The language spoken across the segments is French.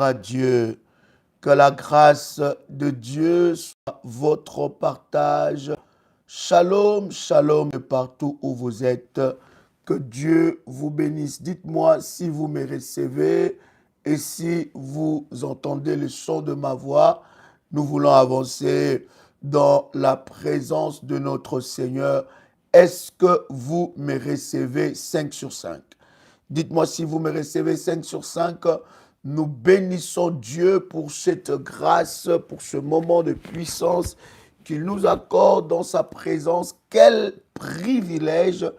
à Dieu. Que la grâce de Dieu soit votre partage. Shalom, shalom de partout où vous êtes. Que Dieu vous bénisse. Dites-moi si vous me recevez et si vous entendez le son de ma voix. Nous voulons avancer dans la présence de notre Seigneur. Est-ce que vous me recevez 5 sur 5? Dites-moi si vous me recevez 5 sur 5. Nous bénissons Dieu pour cette grâce, pour ce moment de puissance qu'il nous accorde dans sa présence. Quel privilège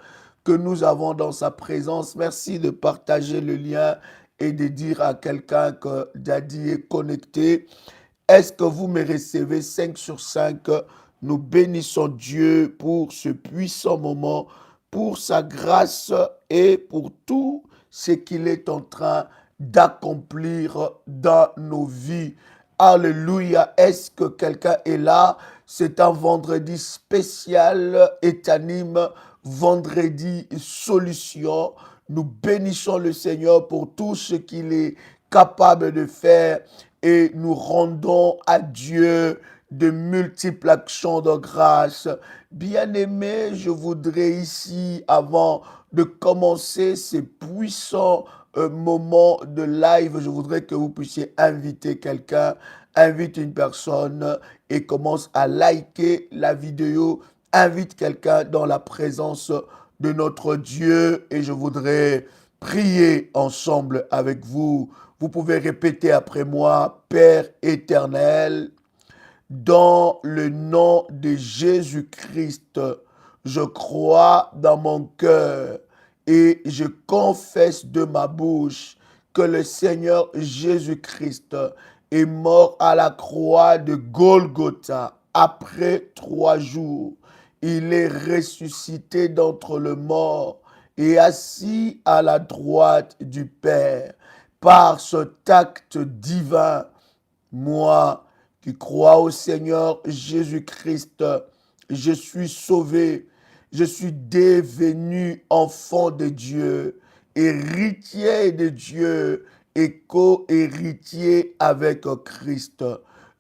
que nous avons dans sa présence. Merci de partager le lien et de dire à quelqu'un que Daddy est connecté. Est-ce que vous me recevez 5 sur 5? Nous bénissons Dieu pour ce puissant moment, pour sa grâce et pour tout ce qu'il est en train d'accomplir dans nos vies. Alléluia. Est-ce que quelqu'un est là? C'est un vendredi spécial et anime, vendredi solution. Nous bénissons le Seigneur pour tout ce qu'il est capable de faire et nous rendons à Dieu de multiples actions de grâce. Bien-aimés, je voudrais ici, avant de commencer ces puissants moments de live, je voudrais que vous puissiez inviter quelqu'un, invite une personne et commence à liker la vidéo, invite quelqu'un dans la présence de notre Dieu et je voudrais prier ensemble avec vous. Vous pouvez répéter après moi, Père éternel, dans le nom de Jésus-Christ, je crois dans mon cœur et je confesse de ma bouche que le Seigneur Jésus-Christ est mort à la croix de Golgotha. Après 3 jours, il est ressuscité d'entre les morts et assis à la droite du Père. Par cet acte divin, moi qui crois au Seigneur Jésus-Christ, je suis sauvé, je suis devenu enfant de Dieu, héritier de Dieu et co-héritier avec Christ.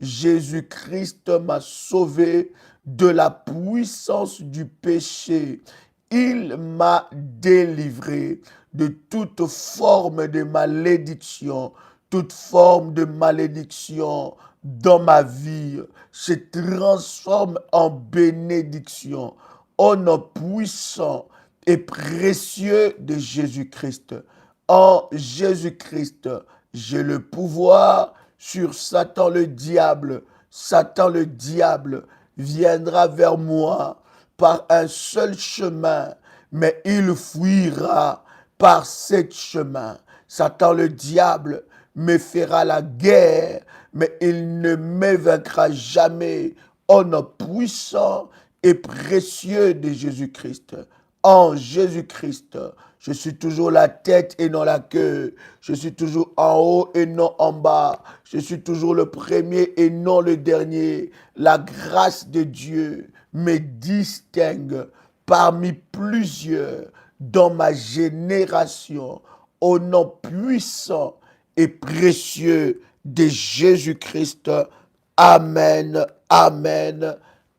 Jésus-Christ m'a sauvé de la puissance du péché. Il m'a délivré de toute forme de malédiction, toute forme de malédiction dans ma vie se transforme en bénédiction au nom puissant et précieux de Jésus-Christ. En Jésus-Christ, j'ai le pouvoir sur Satan le diable. Satan le diable viendra vers moi par un seul chemin, mais il fuira par sept chemins. Satan le diable me fera la guerre, mais il ne me vaincra jamais. Au nom puissant et précieux de Jésus-Christ. En Jésus-Christ, je suis toujours la tête et non la queue. Je suis toujours en haut et non en bas. Je suis toujours le premier et non le dernier. La grâce de Dieu me distingue parmi plusieurs dans ma génération. Au nom puissant et précieux de Jésus-Christ. Amen, amen,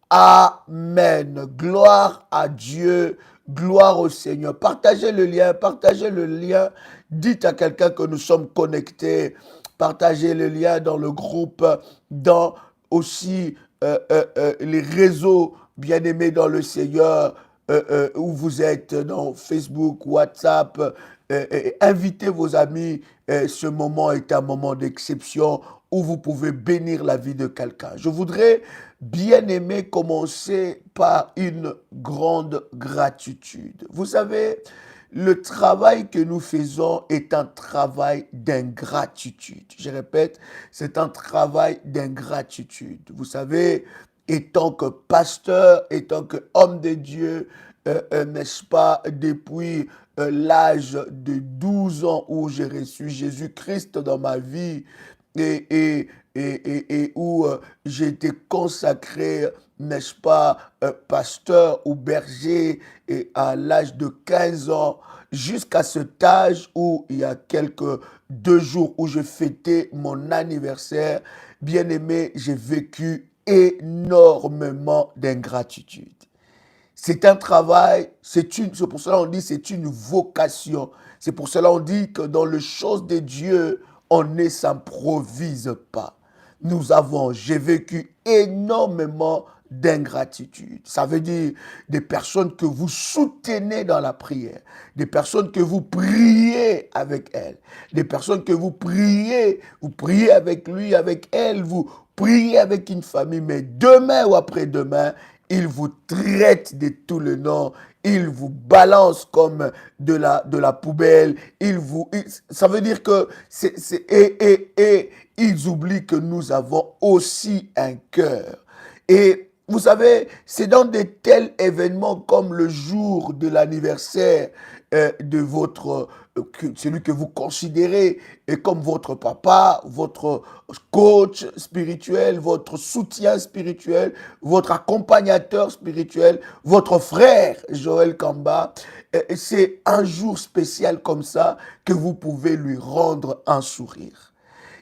amen. Gloire à Dieu, gloire au Seigneur. Partagez le lien, partagez le lien. Dites à quelqu'un que nous sommes connectés. Partagez le lien dans le groupe, dans aussi les réseaux bien-aimés dans le Seigneur, où vous êtes, dans Facebook, WhatsApp. Invitez vos amis. Ce moment est un moment d'exception où vous pouvez bénir la vie de quelqu'un. Je voudrais, bien aimé, commencer par une grande gratitude. Vous savez, le travail que nous faisons est un travail d'ingratitude. Je répète, c'est un travail d'ingratitude. Vous savez, étant que pasteur, étant que homme de Dieu, n'est-ce pas, depuis l'âge de 12 ans où j'ai reçu Jésus-Christ dans ma vie et où j'ai été consacré, n'est-ce pas, pasteur ou berger et à l'âge de 15 ans, jusqu'à cet âge où il y a quelques 2 jours où je fêtais mon anniversaire, bien aimé, j'ai vécu énormément d'ingratitude. C'est un travail, c'est pour cela on dit c'est une vocation. C'est pour cela on dit que dans les choses de Dieu, on ne s'improvise pas. J'ai vécu énormément d'ingratitude. Ça veut dire des personnes que vous soutenez dans la prière, des personnes que vous priez avec elles, des personnes que vous priez avec lui, avec elle, vous priez avec une famille, mais demain ou après-demain, il vous traite de tout le nom, il vous balance comme de la poubelle, ça veut dire que et ils oublient que nous avons aussi un cœur. Et vous savez, c'est dans de tels événements comme le jour de l'anniversaire de celui que vous considérez comme votre papa, votre coach spirituel, votre soutien spirituel, votre accompagnateur spirituel, votre frère Joël Kamba. C'est un jour spécial comme ça que vous pouvez lui rendre un sourire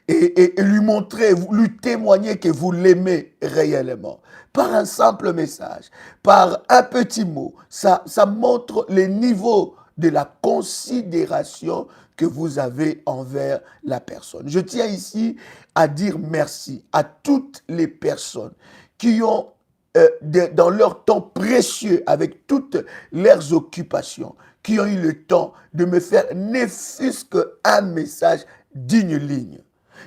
et lui montrer, lui témoigner que vous l'aimez réellement. Par un simple message, par un petit mot, ça montre le niveau de la considération que vous avez envers la personne. Je tiens ici à dire merci à toutes les personnes qui ont, dans leur temps précieux, avec toutes leurs occupations, qui ont eu le temps de me faire ne fût-ce qu'un message d'une ligne,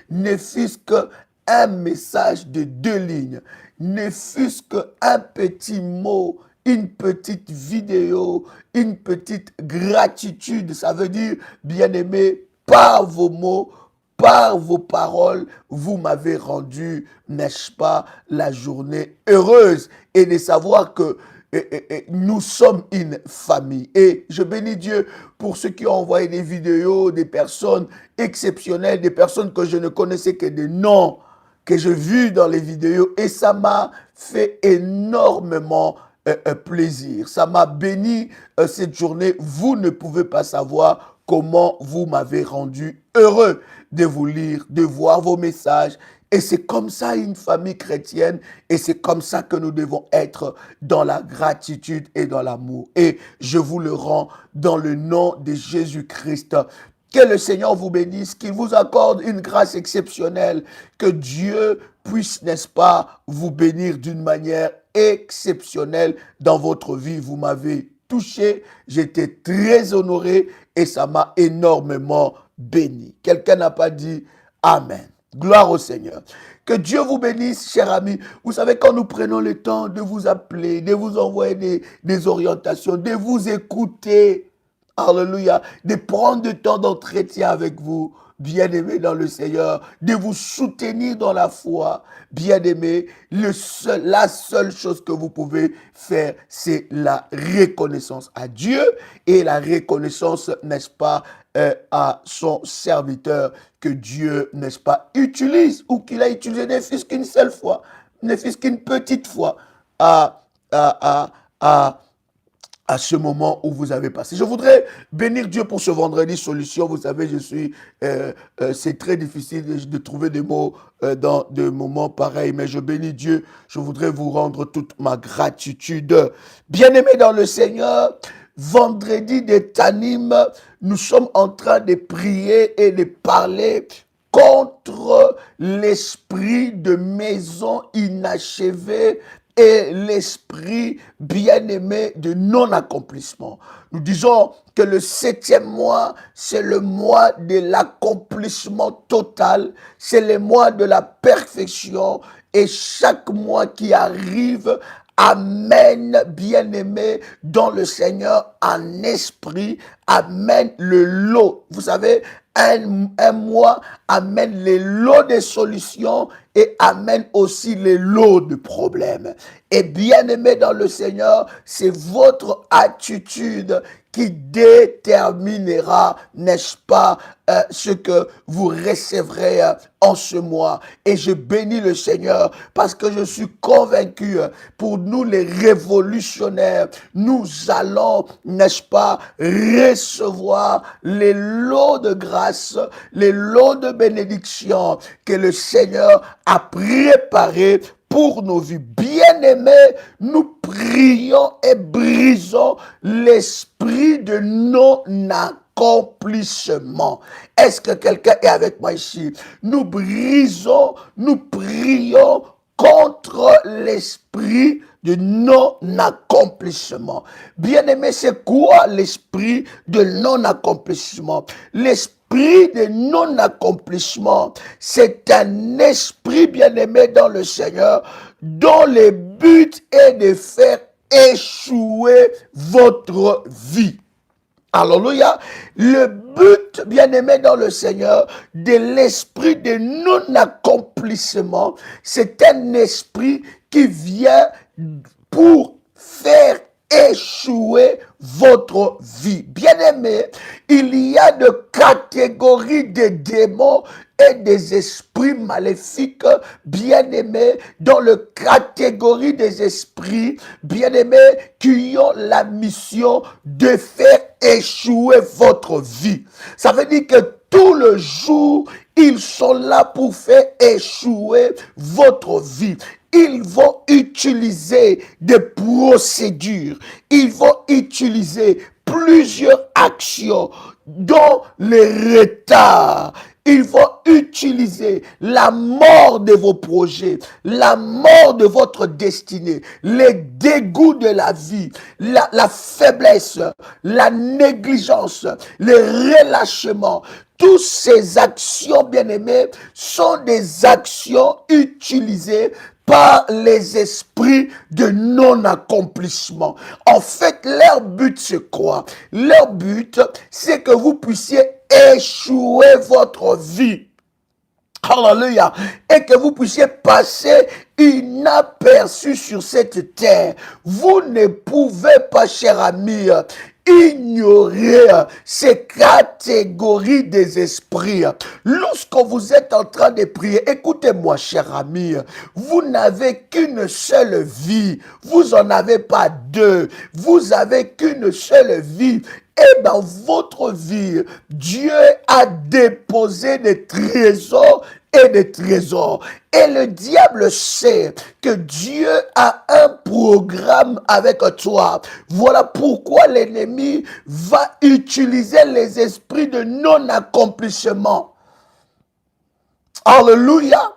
ne fût-ce qu'un message de 2 lignes, ne fût-ce qu'un petit mot, une petite vidéo, une petite gratitude. Ça veut dire, bien-aimé, par vos mots, par vos paroles, vous m'avez rendu, n'est-ce pas, la journée heureuse. Et de savoir que nous sommes une famille. Et je bénis Dieu pour ceux qui ont envoyé des vidéos, des personnes exceptionnelles, des personnes que je ne connaissais que des noms, que j'ai vus dans les vidéos. Et ça m'a fait énormément plaisir. Ça m'a béni cette journée. Vous ne pouvez pas savoir comment vous m'avez rendu heureux de vous lire, de voir vos messages. Et c'est comme ça une famille chrétienne, et c'est comme ça que nous devons être dans la gratitude et dans l'amour. Et je vous le rends dans le nom de Jésus-Christ. Que le Seigneur vous bénisse, qu'il vous accorde une grâce exceptionnelle, que Dieu puisse, n'est-ce pas, vous bénir d'une manière exceptionnelle dans votre vie. Vous m'avez touché, j'étais très honoré et ça m'a énormément béni. Quelqu'un n'a pas dit Amen. Gloire au Seigneur. Que Dieu vous bénisse, chers amis. Vous savez, quand nous prenons le temps de vous appeler, de vous envoyer des orientations, de vous écouter, alléluia, de prendre du temps d'entretien avec vous, bien-aimés dans le Seigneur, de vous soutenir dans la foi, bien-aimés, la seule chose que vous pouvez faire, c'est la reconnaissance à Dieu et la reconnaissance, n'est-ce pas, à son serviteur que Dieu, n'est-ce pas, utilise ou qu'il a utilisé ne fût-ce qu'une seule fois, ne fût-ce qu'une petite fois à, à, à, à ce moment où vous avez passé. Je voudrais bénir Dieu pour ce vendredi solution. Vous savez, c'est très difficile de trouver des mots dans des moments pareils, mais je bénis Dieu. Je voudrais vous rendre toute ma gratitude. Bien-aimés dans le Seigneur, vendredi de Tanim, nous sommes en train de prier et de parler contre l'esprit de maison inachevée et l'esprit bien-aimé de non-accomplissement. Nous disons que le 7e mois, c'est le mois de l'accomplissement total, c'est le mois de la perfection, et chaque mois qui arrive amène, bien-aimé, dans le Seigneur, un esprit, amène le lot. Vous savez, un mois amène les lots de solutions et amène aussi les lots de problèmes. Et bien-aimé dans le Seigneur, c'est votre attitude qui déterminera, n'est-ce pas, ce que vous recevrez en ce mois. Et je bénis le Seigneur parce que je suis convaincu, pour nous les révolutionnaires, nous allons, n'est-ce pas, recevoir les lots de grâce, les lots de bénédiction que le Seigneur a préparés pour nos vies. Bien-aimés, nous prions et brisons l'esprit de non-accomplissement. Est-ce que quelqu'un est avec moi ici? Nous brisons, nous prions contre l'esprit de non-accomplissement. Bien-aimé, c'est quoi l'esprit de non-accomplissement? L'esprit de non-accomplissement, c'est un esprit, bien-aimé dans le Seigneur, dont le but est de faire échouer votre vie. Alléluia. Le but, bien-aimé dans le Seigneur, de l'esprit de non-accomplissement, c'est un esprit qui vient pour faire échouer votre vie. Bien-aimé, il y a de catégories de démons et des esprits maléfiques, bien-aimés, dans le catégorie des esprits, bien-aimés, qui ont la mission de faire échouer votre vie. Ça veut dire que tout le jour, ils sont là pour faire échouer votre vie. Ils vont utiliser des procédures. Ils vont utiliser plusieurs actions, dont les retards. Ils vont utiliser la mort de vos projets, la mort de votre destinée, les dégoûts de la vie, la faiblesse, la négligence, le relâchement. Toutes ces actions, bien-aimées, sont des actions utilisées par les esprits de non-accomplissement. En fait, leur but, c'est quoi? Leur but, c'est que vous puissiez échouer votre vie. Alléluia. Et que vous puissiez passer inaperçu sur cette terre. Vous ne pouvez pas, cher ami, ignorer ces catégories des esprits. Lorsque vous êtes en train de prier, écoutez-moi, cher ami, vous n'avez qu'une seule vie. Vous n'en avez pas deux. Vous avez qu'une seule vie. Et dans votre vie, Dieu a déposé des trésors et des trésors. Et le diable sait que Dieu a un programme avec toi. Voilà pourquoi l'ennemi va utiliser les esprits de non-accomplissement. Alléluia.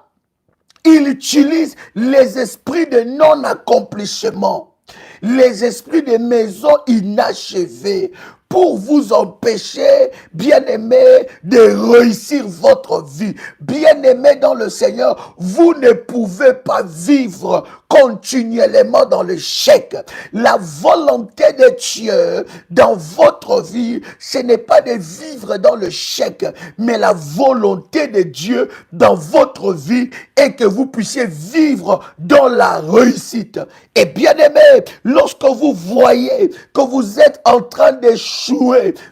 Il utilise les esprits de non-accomplissement, les esprits de maisons inachevées, pour vous empêcher, bien-aimés, de réussir votre vie. Bien-aimés dans le Seigneur, vous ne pouvez pas vivre continuellement dans l'échec. La volonté de Dieu dans votre vie, ce n'est pas de vivre dans l'échec, mais la volonté de Dieu dans votre vie est que vous puissiez vivre dans la réussite. Et bien-aimés, lorsque vous voyez que vous êtes en train d'échouer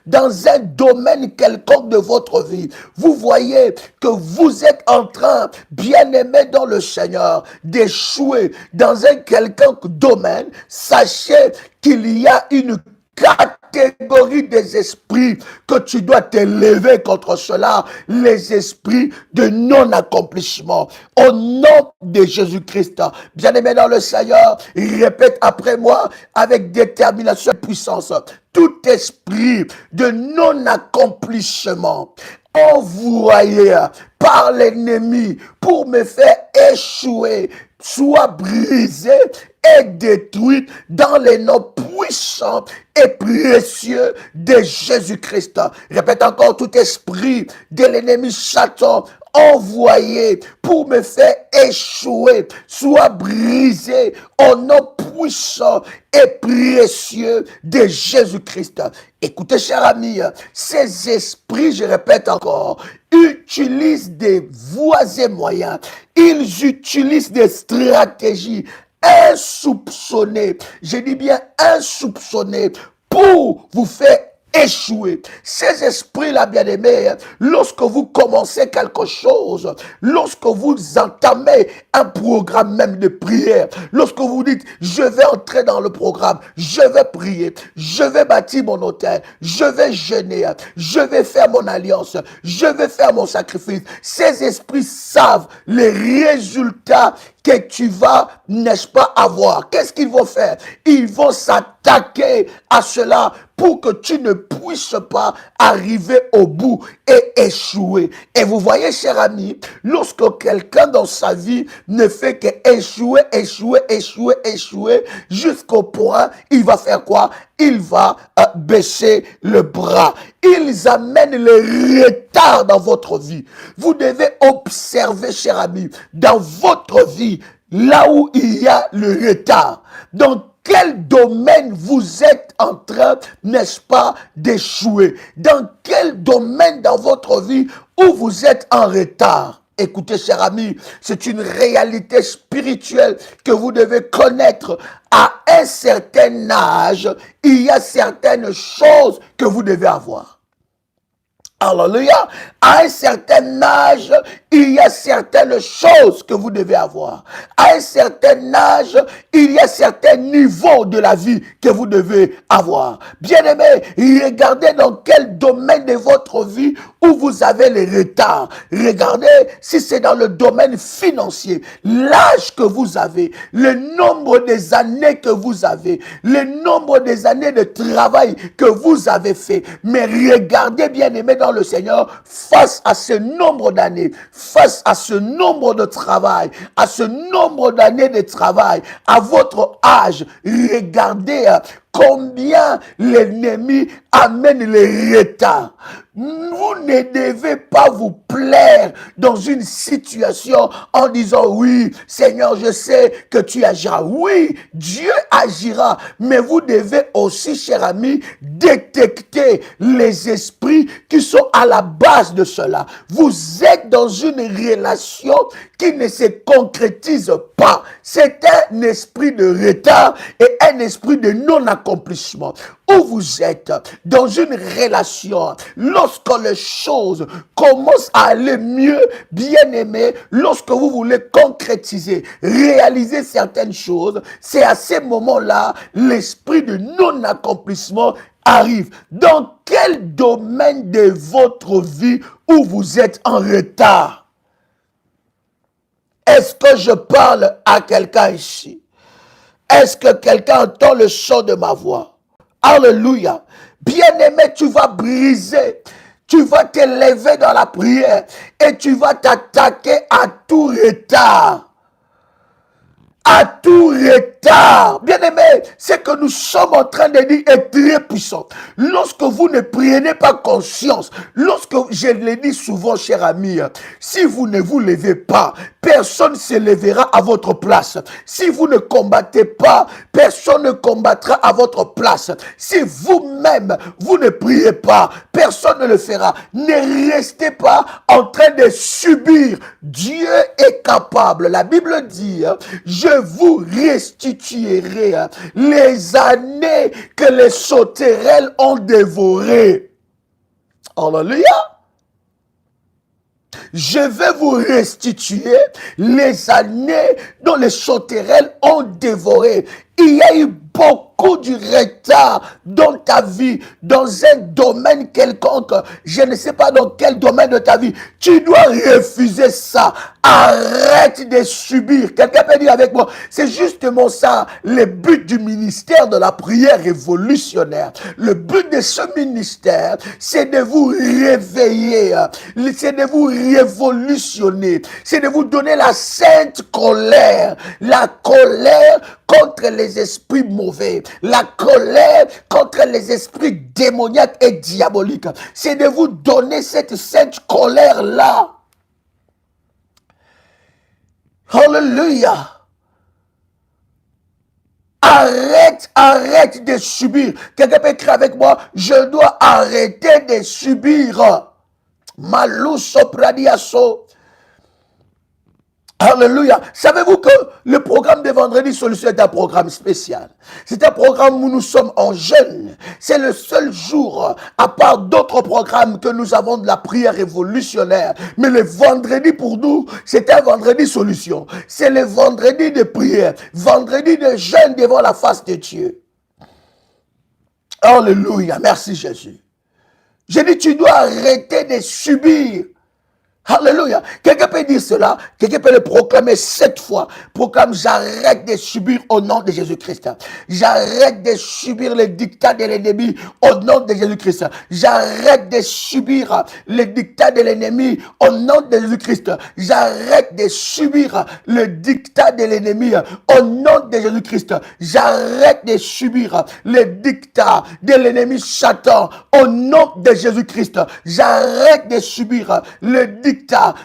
dans un domaine quelconque de votre vie, vous voyez que vous êtes en train, bien-aimés dans le Seigneur, d'échouer dans un quelconque domaine, sachez qu'il y a une catégorie des esprits que tu dois t'élever contre cela, les esprits de non-accomplissement. Au nom de Jésus-Christ, bien-aimé dans le Seigneur, répète après moi avec détermination et puissance. Tout esprit de non-accomplissement envoyé par l'ennemi pour me faire échouer, soit brisé et détruite dans les noms puissants et précieux de Jésus-Christ. Répète encore, tout esprit de l'ennemi Satan envoyé pour me faire échouer, soit brisé au nom puissant et précieux de Jésus-Christ. Écoutez, cher ami, ces esprits, je répète encore, utilisent des voies et moyens. Ils utilisent des stratégies insoupçonnées. Je dis bien insoupçonnées pour vous faire échouer. Ces esprits-là, bien-aimés, lorsque vous commencez quelque chose, lorsque vous entamez un programme même de prière, lorsque vous dites, je vais entrer dans le programme, je vais prier, je vais bâtir mon autel, je vais jeûner, je vais faire mon alliance, je vais faire mon sacrifice. Ces esprits savent les résultats que tu vas, n'est-ce pas, avoir. Qu'est-ce qu'ils vont faire? Ils vont s'attaquer à cela pour que tu ne puisses pas arriver au bout et échouer. Et vous voyez, cher ami, lorsque quelqu'un dans sa vie ne fait que échouer, jusqu'au point, il va faire quoi? Il va baisser le bras. Ils amènent le retard dans votre vie. Vous devez observer, cher ami, dans votre vie, là où il y a le retard. Dans quel domaine vous êtes en train, n'est-ce pas, d'échouer? Dans quel domaine dans votre vie où vous êtes en retard? Écoutez, cher ami, c'est une réalité spirituelle que vous devez connaître. À un certain âge, il y a certaines choses que vous devez avoir. Alléluia. À un certain âge, il y a certaines choses que vous devez avoir. À un certain âge, il y a certains niveaux de la vie que vous devez avoir. Bien-aimés, regardez dans quel domaine de votre vie où vous avez les retards. Regardez si c'est dans le domaine financier, l'âge que vous avez, le nombre des années que vous avez, le nombre des années de travail que vous avez fait. Mais regardez, bien-aimés, dans le Seigneur, face à ce nombre d'années, face à ce nombre de travail, à ce nombre d'années de travail, à votre âge, regardez combien l'ennemi amène les retards. Vous ne devez pas vous plaire dans une situation en disant oui, Seigneur, je sais que tu agiras. Oui, Dieu agira, mais vous devez aussi, cher ami, détecter les esprits qui sont à la base de cela. Vous êtes dans une relation qui ne se concrétise pas. C'est un esprit de retard et un esprit de non-accomplissement. Où vous êtes dans une relation, lorsque les choses commencent à aller mieux, bien aimé, lorsque vous voulez concrétiser, réaliser certaines choses, c'est à ces moments-là, l'esprit de non-accomplissement arrive. Dans quel domaine de votre vie où vous êtes en retard? Est-ce que je parle à quelqu'un ici? Est-ce que quelqu'un entend le son de ma voix? Alléluia. Bien-aimé, tu vas briser. Tu vas te lever dans la prière et tu vas t'attaquer à tout retard. À tout retard. Bien-aimé, ce que nous sommes en train de dire est très puissant. Lorsque vous ne prenez pas conscience, lorsque, je le dis souvent, cher ami, si vous ne vous levez pas, personne ne se lèvera à votre place. Si vous ne combattez pas, personne ne combattra à votre place. Si vous-même, vous ne priez pas, personne ne le fera. Ne restez pas en train de subir. Dieu est capable. La Bible dit, je vous restituerai les années que les sauterelles ont dévorées. Alléluia. Je vais vous restituer les années dont les sauterelles ont dévoré. Il y a eu beaucoup du retard dans ta vie, dans un domaine quelconque. Je ne sais pas dans quel domaine de ta vie. Tu dois refuser ça. Arrête de subir. Quelqu'un peut dire avec moi, c'est justement ça, le but du ministère de la prière révolutionnaire. Le but de ce ministère, c'est de vous réveiller, c'est de vous révolutionner, c'est de vous donner la sainte colère, la colère contre les esprits mauvais, la colère contre les esprits démoniaques et diaboliques. C'est de vous donner cette sainte colère-là. Alléluia. Arrête de subir. Quelqu'un peut écrire avec moi, je dois arrêter de subir. Malou sopradiaso. Alléluia. Savez-vous que le programme de Vendredi Solution est un programme spécial? C'est un programme où nous sommes en jeûne. C'est le seul jour, à part d'autres programmes, que nous avons de la prière révolutionnaire. Mais le vendredi pour nous, c'est un vendredi solution. C'est le vendredi de prière, vendredi de jeûne devant la face de Dieu. Alléluia. Merci Jésus. J'ai dit, tu dois arrêter de subir. Alléluia. Quelqu'un peut dire cela, quelqu'un peut le proclamer 7 fois. Proclame, j'arrête de subir au nom de Jésus-Christ. J'arrête de subir les dictats de l'ennemi au nom de Jésus-Christ. J'arrête de subir les dictats de l'ennemi au nom de Jésus-Christ. J'arrête de subir le dictat de l'ennemi au nom de Jésus-Christ. J'arrête de subir les dictats de l'ennemi Satan au nom de Jésus-Christ. J'arrête de subir le dictat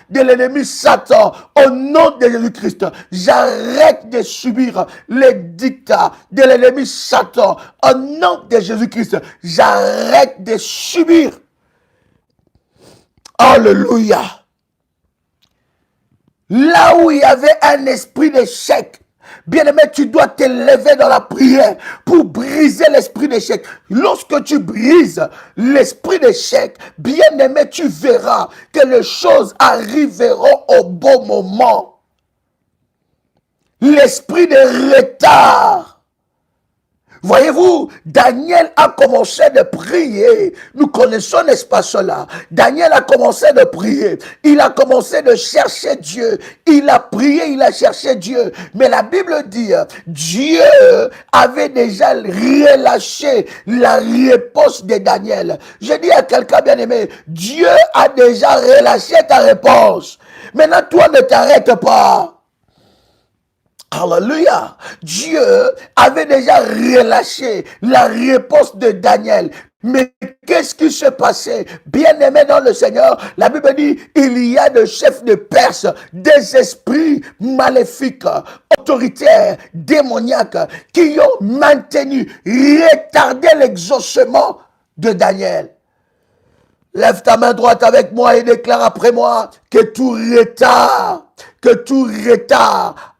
de l'ennemi Satan au nom de Jésus-Christ. J'arrête de subir les dictats de l'ennemi Satan au nom de Jésus-Christ. J'arrête de subir. Alléluia. Là où il y avait un esprit d'échec, bien-aimé, tu dois te lever dans la prière pour briser l'esprit d'échec. Lorsque tu brises l'esprit d'échec, bien-aimé, tu verras que les choses arriveront au bon moment. L'esprit de retard. Voyez-vous, Daniel a commencé de prier. Nous connaissons, n'est-ce pas cela? Daniel a commencé de prier. Il a commencé de chercher Dieu. Il a prié, il a cherché Dieu. Mais la Bible dit, Dieu avait déjà relâché la réponse de Daniel. Je dis à quelqu'un bien-aimé, Dieu a déjà relâché ta réponse. Maintenant, toi, ne t'arrête pas. Alléluia. Dieu avait déjà relâché la réponse de Daniel. Mais qu'est-ce qui s'est passé? Bien-aimé dans le Seigneur, la Bible dit, il y a des chefs de Perse, des esprits maléfiques, autoritaires, démoniaques, qui ont maintenu, retardé l'exaucement de Daniel. Lève ta main droite avec moi et déclare après moi que tout retard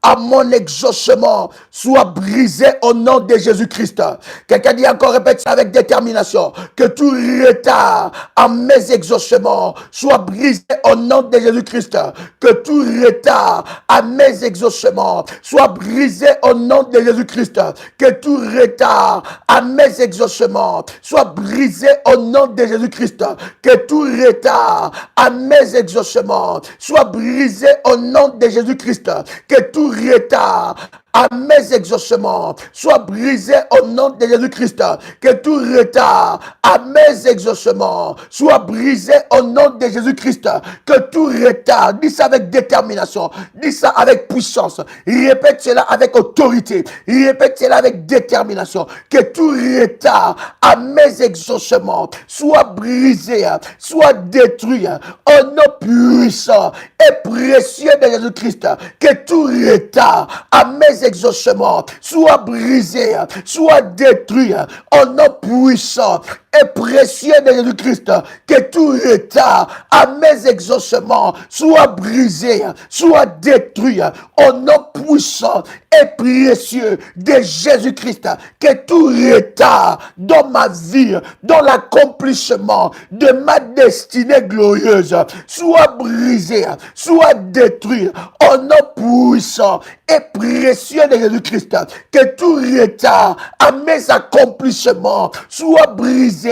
à mon exaucement soit brisé au nom de Jésus-Christ. Quelqu'un dit encore, répète ça avec détermination. Que tout retard à mes exaucements soit brisé au nom de Jésus-Christ. Que tout retard à mes exaucements soit brisé au nom de Jésus-Christ. Que tout retard à mes exaucements soit brisé au nom de Jésus-Christ. Que tout retard à mes exaucements soit brisé au nom de Jésus-Christ. Que tout retard à mes exaucements soit brisé au nom de Jésus-Christ. Que tout retard à mes exaucements soit brisé au nom de Jésus-Christ. Que tout retard, dis ça avec détermination, dis ça avec puissance, répète cela avec autorité, répète cela avec détermination. Que tout retard à mes exaucements soit brisé, soit détruit au nom puissant et précieux de Jésus-Christ. Que tout retard à mes exaucements soit brisé, soit détruit au nom puissant et précieux de Jésus-Christ. Que tout retard à mes exaucements soit brisé, soit détruit au nom puissant et précieux de Jésus-Christ. Que tout retard dans ma vie, dans l'accomplissement de ma destinée glorieuse soit brisé, soit détruit au nom puissant et précieux de Jésus-Christ. Que tout retard à mes accomplissements soit brisé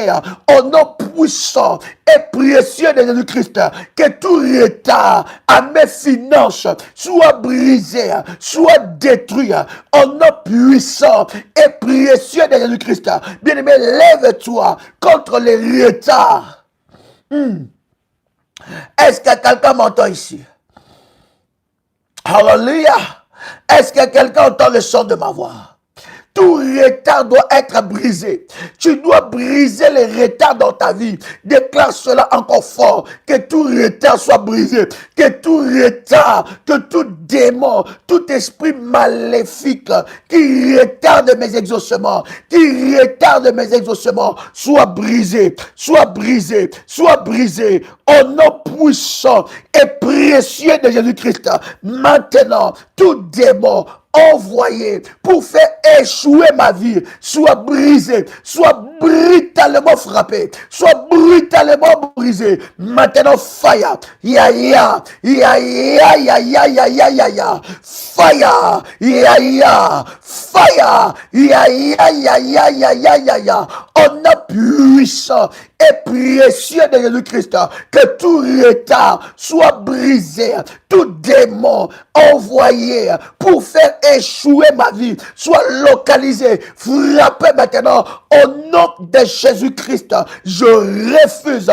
au nom puissant et précieux de Jésus-Christ. Que tout retard à mes finances soit brisé, soit détruit au nom puissant et précieux de Jésus-Christ. Bien-aimé, lève-toi contre les retards. Est-ce que quelqu'un m'entend ici? Alléluia. Est-ce que quelqu'un entend le son de ma voix? Tout retard doit être brisé. Tu dois briser les retards dans ta vie. Déclare cela encore fort. Que tout retard soit brisé. Que tout retard, que tout démon, tout esprit maléfique qui retarde mes exaucements, qui retarde mes exaucements, soit brisé, soit brisé, soit brisé. Au nom puissant et précieux de Jésus-Christ. Maintenant, tout démon envoyé pour faire échouer ma vie, soit brisé, soit brutalement frappé, soit brutalement brisé. Maintenant, fire, ya ya, ya ya ya ya ya ya ya ya, fire, ya ya, fire, ya ya ya ya ya ya ya ya. On a puissant et précieux de Jésus-Christ, que tout retard soit brisé, tout démon envoyé pour faire échouer ma vie soit localisé, frappé maintenant au nom de Jésus-Christ. Je refuse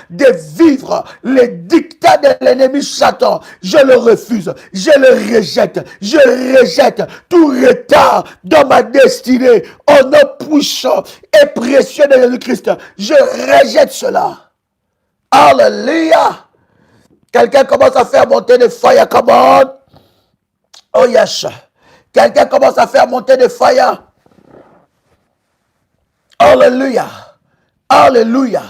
de vivre les dictats de l'ennemi Satan. Je le refuse, je le rejette, je rejette tout retard dans ma destinée au nom puissant et précieux de Jésus-Christ. Je rejette cela. Alléluia. Quelqu'un commence à faire monter des fire, come on. Oh yes. Quelqu'un commence à faire monter des fire. Alléluia. Alléluia.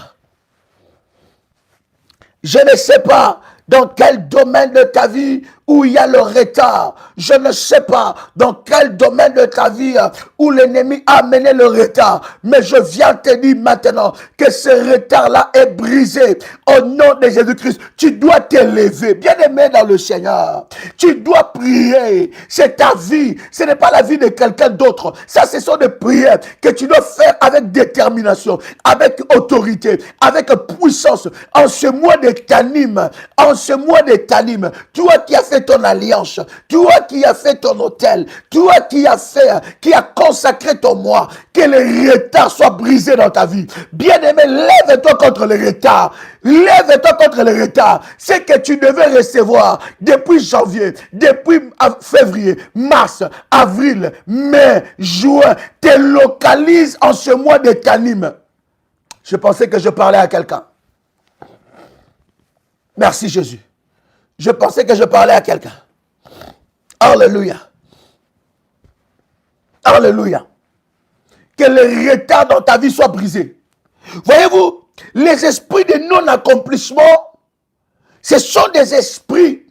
Je ne sais pas dans quel domaine de ta vie où il y a le retard. Je ne sais pas dans quel domaine de ta vie où l'ennemi a amené le retard. Mais je viens te dire maintenant que ce retard-là est brisé. Au nom de Jésus-Christ, tu dois t'élever. Bien-aimé dans le Seigneur, tu dois prier. C'est ta vie. Ce n'est pas la vie de quelqu'un d'autre. Ça, ce sont des prières que tu dois faire avec détermination, avec autorité, avec puissance. En ce mois de Tanim, en ce mois de Tanim, toi qui as fait ton alliance, toi qui as fait ton hôtel, toi qui as consacré ton mois, que les retards soient brisés dans ta vie. Bien-aimé, lève-toi contre les retards. Lève-toi contre les retards. Ce que tu devais recevoir depuis janvier, depuis février, mars, avril, mai, juin, te localise en ce mois de Tanim. Je pensais que je parlais à quelqu'un. Merci Jésus. Je pensais que je parlais à quelqu'un. Alléluia. Alléluia. Que les retards dans ta vie soient brisés. Voyez-vous, les esprits de non-accomplissement, ce sont des esprits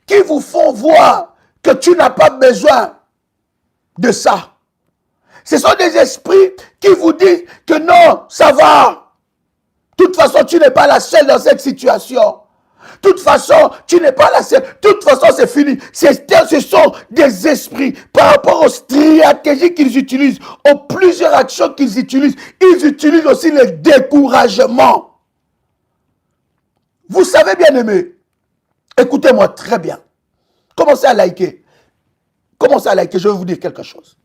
qui vous font voir que tu n'as pas besoin de ça. Ce sont des esprits qui vous disent que non, ça va. De toute façon, tu n'es pas la seule dans cette situation. De toute façon, tu n'es pas la seule. De toute façon, c'est fini. Ce sont des esprits par rapport aux stratégies qu'ils utilisent, aux plusieurs actions qu'ils utilisent. Ils utilisent aussi le découragement. Vous savez, bien aimé, écoutez-moi très bien. Commencez à liker. Commencez à liker, je vais vous dire quelque chose.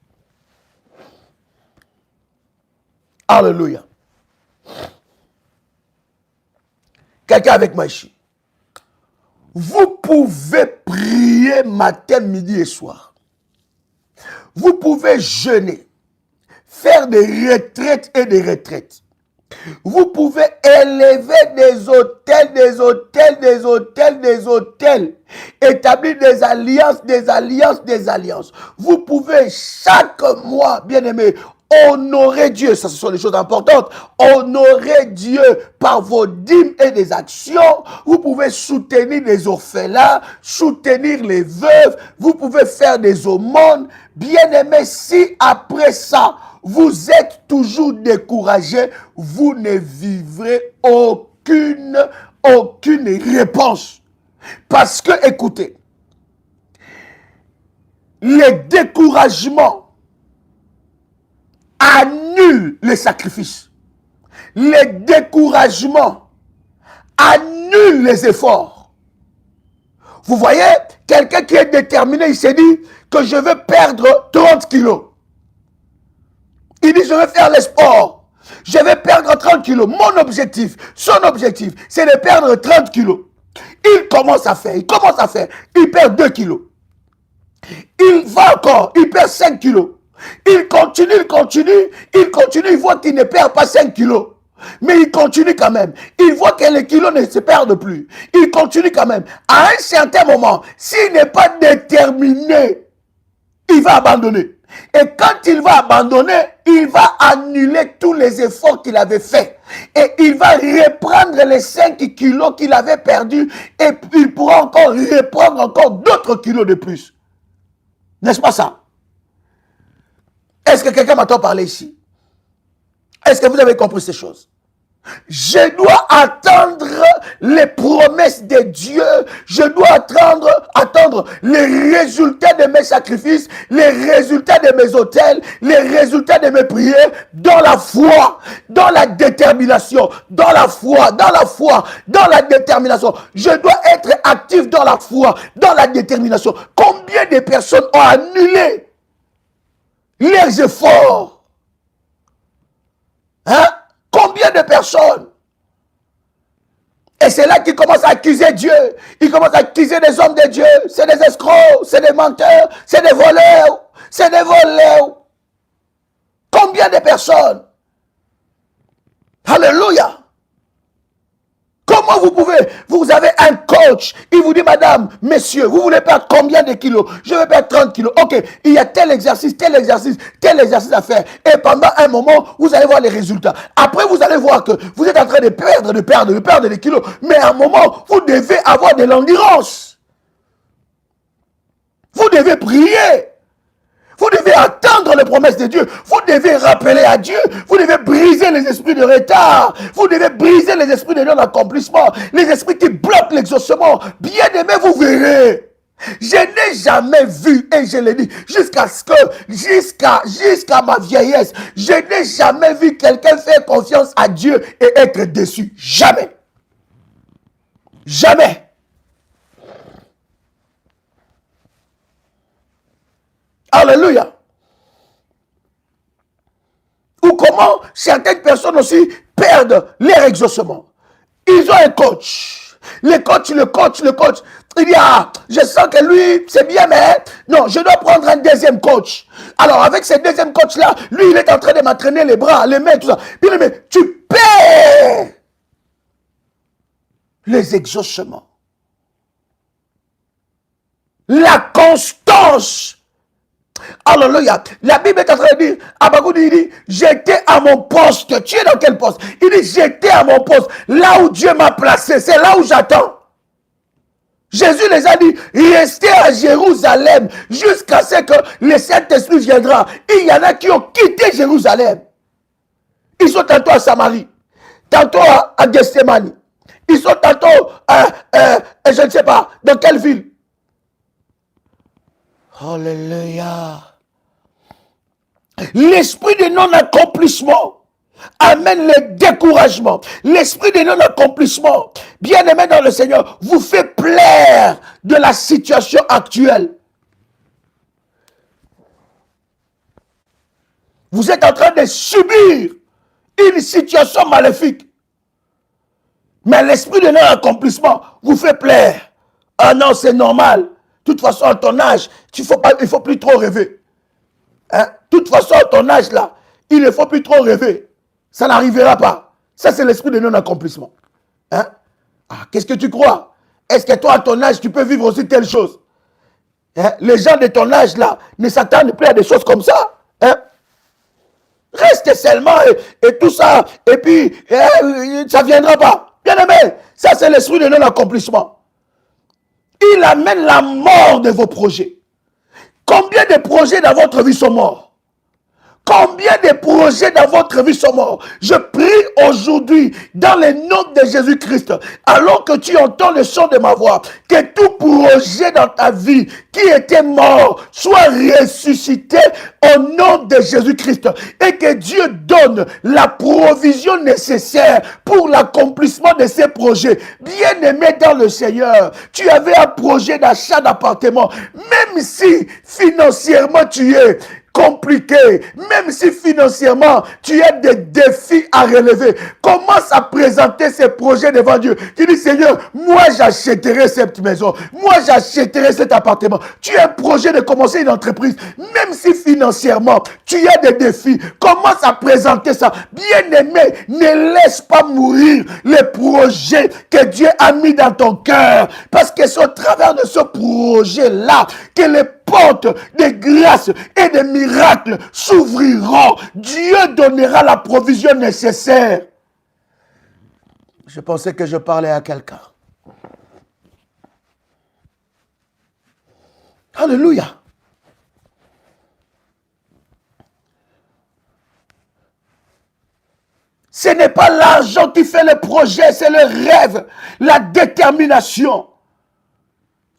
Alléluia. Quelqu'un avec moi ici. Vous pouvez prier matin, midi et soir. Vous pouvez jeûner, faire des retraites et des retraites. Vous pouvez élever des hôtels, des hôtels, des hôtels, des hôtels. Établir des alliances, des alliances, des alliances. Vous pouvez chaque mois, bien aimé, honorer Dieu, ça ce sont des choses importantes. Honorer Dieu par vos dîmes et des actions. Vous pouvez soutenir les orphelins, soutenir les veuves. Vous pouvez faire des aumônes. Bien aimé, si après ça, vous êtes toujours découragé, vous ne vivrez aucune réponse. Parce que, écoutez, les découragements annule les sacrifices. Les découragements annulent les efforts. Vous voyez, quelqu'un qui est déterminé, il s'est dit que je vais perdre 30 kilos. Il dit, je vais faire le sport. Je vais perdre 30 kilos. Mon objectif, son objectif, c'est de perdre 30 kilos. Il commence à faire, il perd 2 kilos. Il va encore, il perd 5 kilos. Il continue, il voit qu'il ne perd pas 5 kilos. Mais il continue quand même. Il voit que les kilos ne se perdent plus. Il continue quand même. À un certain moment, s'il n'est pas déterminé, il va abandonner. Et quand il va abandonner, il va annuler tous les efforts qu'il avait faits. Et il va reprendre les 5 kilos qu'il avait perdus. Et il pourra encore reprendre encore d'autres kilos de plus. N'est-ce pas ça? Est-ce que quelqu'un m'entend parler ici? Est-ce que vous avez compris ces choses? Je dois attendre les promesses de Dieu. Je dois attendre les résultats de mes sacrifices, les résultats de mes autels, les résultats de mes prières dans la foi, dans la détermination, dans la foi, dans la détermination. Je dois être actif dans la foi, dans la détermination. Combien de personnes ont annulé leurs efforts? Hein? Combien de personnes? Et c'est là qu'ils commencent à accuser Dieu. Ils commencent à accuser des hommes de Dieu. C'est des escrocs, c'est des menteurs, c'est des voleurs, c'est des voleurs. Combien de personnes? Alléluia. Comment vous pouvez? Vous avez un coach. Il vous dit, madame, messieurs, vous voulez perdre combien de kilos? Je vais perdre 30 kilos. Ok, il y a tel exercice à faire. Et pendant un moment, vous allez voir les résultats. Après, vous allez voir que vous êtes en train de perdre des kilos. Mais à un moment, vous devez avoir de l'endurance. Vous devez prier. Vous devez attendre les promesses de Dieu. Vous devez rappeler à Dieu. Vous devez briser les esprits de retard. Vous devez briser les esprits de non-accomplissement. Les esprits qui bloquent l'exaucement. Bien aimé, vous verrez. Je n'ai jamais vu, et je l'ai dit, jusqu'à ma vieillesse, je n'ai jamais vu quelqu'un faire confiance à Dieu et être déçu. Jamais. Jamais. Alléluia. Ou comment certaines personnes aussi perdent leur exaucement. Ils ont un coach. Le coach. Il dit, ah, je sens que lui, c'est bien, mais non, je dois prendre un deuxième coach. Alors, avec ce deuxième coach-là, lui, il est en train de m'entraîner les bras, les mains, tout ça. Puis, mais tu perds les exaucements. La constance. Alléluia. La Bible est en train de dire, Habakkuk dit, j'étais à mon poste. Tu es dans quel poste? Il dit, j'étais à mon poste. Là où Dieu m'a placé, c'est là où j'attends. Jésus les a dit, restez à Jérusalem jusqu'à ce que le Saint-Esprit viendra. Il y en a qui ont quitté Jérusalem. Ils sont tantôt à Samarie, tantôt à Gethsemane. Ils sont tantôt je ne sais pas, dans quelle ville. Alléluia. L'esprit de non-accomplissement amène le découragement. L'esprit de non-accomplissement, bien aimé dans le Seigneur, vous fait plaire de la situation actuelle. Vous êtes en train de subir une situation maléfique. Mais l'esprit de non-accomplissement vous fait plaire. Ah non, c'est normal. De toute façon, à ton âge, il ne faut plus trop rêver. Hein? De toute façon, à ton âge, là, il ne faut plus trop rêver. Ça n'arrivera pas. Ça, c'est l'esprit de non-accomplissement. Hein? Ah, qu'est-ce que tu crois? Est-ce que toi, à ton âge, tu peux vivre aussi telle chose? Hein? Les gens de ton âge, là, ne s'attendent plus à des choses comme ça. Hein? Reste seulement et tout ça, et puis, ça ne viendra pas. Bien aimé, ça, c'est l'esprit de non-accomplissement. Il amène la mort de vos projets. Combien de projets dans votre vie sont morts? Combien de projets dans votre vie sont morts? Je prie aujourd'hui, dans le nom de Jésus-Christ, alors que tu entends le son de ma voix, que tout projet dans ta vie qui était mort soit ressuscité au nom de Jésus-Christ et que Dieu donne la provision nécessaire pour l'accomplissement de ces projets. Bien-aimé dans le Seigneur, tu avais un projet d'achat d'appartement, même si financièrement tu es compliqué, même si financièrement tu as des défis à relever. commence à présenter ses projets devant Dieu. Tu dis, Seigneur, moi j'achèterai cette maison, moi j'achèterai cet appartement. Tu as un projet de commencer une entreprise, même si financièrement tu as des défis, commence à présenter ça. Bien-aimé, ne laisse pas mourir les projets que Dieu a mis dans ton cœur, parce que c'est au travers de ce projet-là que les portes de grâce et de miracles s'ouvriront. Dieu donnera la provision nécessaire. Je pensais que je parlais à quelqu'un. Alléluia. Ce n'est pas l'argent qui fait le projet, c'est le rêve, la détermination.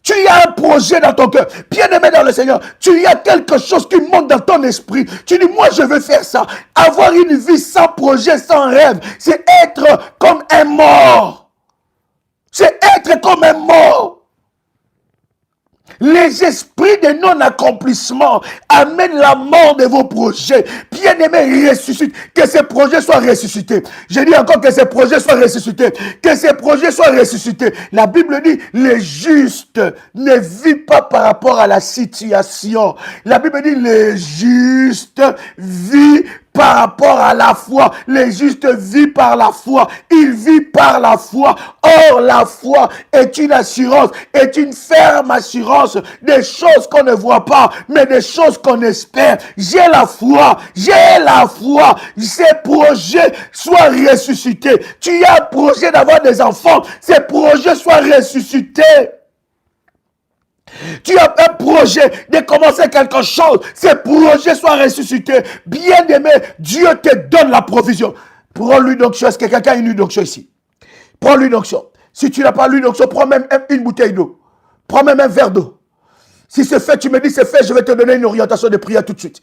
Tu as un projet dans ton cœur. Bien-aimé dans le Seigneur, tu as quelque chose qui monte dans ton esprit. Tu dis, moi je veux faire ça. Avoir une vie sans projet, sans rêve, c'est être comme un mort. C'est être comme un mort. Les esprits de non-accomplissement amènent la mort de vos projets. Bien-aimés, ressuscite. Que ces projets soient ressuscités. Je dis encore que ces projets soient ressuscités. Que ces projets soient ressuscités. La Bible dit, les justes ne vivent pas par rapport à la situation. La Bible dit, les justes vivent par rapport à la foi. Les justes vivent par la foi. Ils vivent par la foi. Or, la foi est une assurance, est une ferme assurance des choses qu'on ne voit pas, mais des choses qu'on espère. J'ai la foi. J'ai la foi. Ces projets soient ressuscités. Tu as un projet d'avoir des enfants. Ces projets soient ressuscités. Tu as un projet de commencer quelque chose. Ces projets soient ressuscités. Bien-aimé, Dieu te donne la provision. Prends l'huile d'onction. Est-ce que quelqu'un a une huile d'onction ici? Prends l'huile d'onction. Si tu n'as pas l'huile d'onction, prends même une bouteille d'eau. Prends même un verre d'eau. Si c'est fait, tu me dis c'est fait, je vais te donner une orientation de prière tout de suite.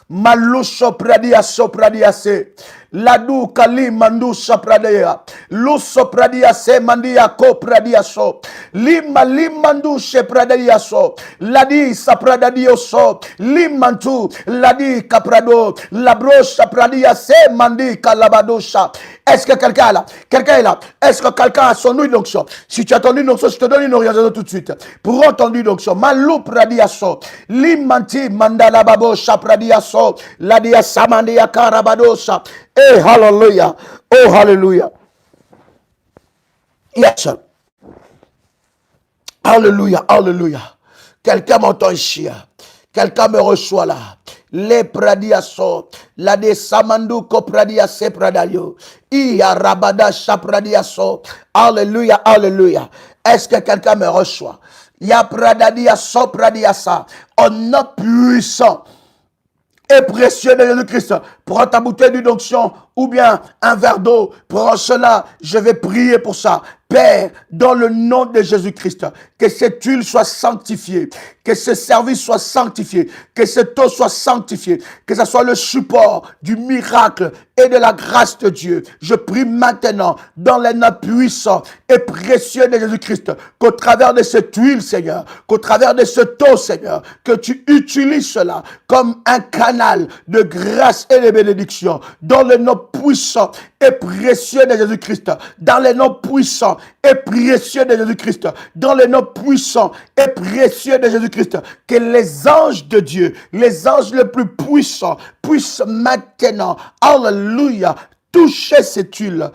Malusho pradia sopradia se. Ladu kali mandu sopradia. Luso pradia se mandia ko pradia so. Lima limandu se pradia so. Ladi sapradadio so. Limantu ladi caprado. Labro sapradia se mandi kalabadosha. Est-ce que quelqu'un est là? Quelqu'un est là. Est-ce que quelqu'un a son huile d'onction? Si tu as ton huile d'onction, je te donne une orientation tout de suite. Pour ton huile d'onction. Malou pradia so. Limanti mandalababo sapradia so. La dia samandia karabadosa. Eh, hallelujah. Oh, hallelujah. Yes. Hallelujah, hallelujah. Quelqu'un m'entend ici. Quelqu'un me reçoit là. Les pradiaso. La de samandu ko pradiase pradayo. Iya rabada sapradiaso. Hallelujah, hallelujah. Est-ce que quelqu'un me reçoit? Ya pradadia so pradiasa. On a puissant et précieux de Jésus-Christ. Prends ta bouteille d'huile d'onction ou bien un verre d'eau. Prends cela. Je vais prier pour ça. Père, dans le nom de Jésus-Christ, que cette huile soit sanctifiée, que ce service soit sanctifié, que cette eau soit sanctifiée, que ce soit le support du miracle et de la grâce de Dieu. Je prie maintenant, dans les noms puissants et précieux de Jésus-Christ, qu'au travers de cette huile, Seigneur, qu'au travers de cette eau, Seigneur, que tu utilises cela comme un canal de grâce et de bénédiction, dans le nom puissant et précieux de Jésus-Christ, dans les noms puissants et précieux de Jésus-Christ, dans le nom puissant et précieux de Jésus-Christ, que les anges de Dieu, les anges les plus puissants, puissent maintenant, alléluia, toucher cette huile,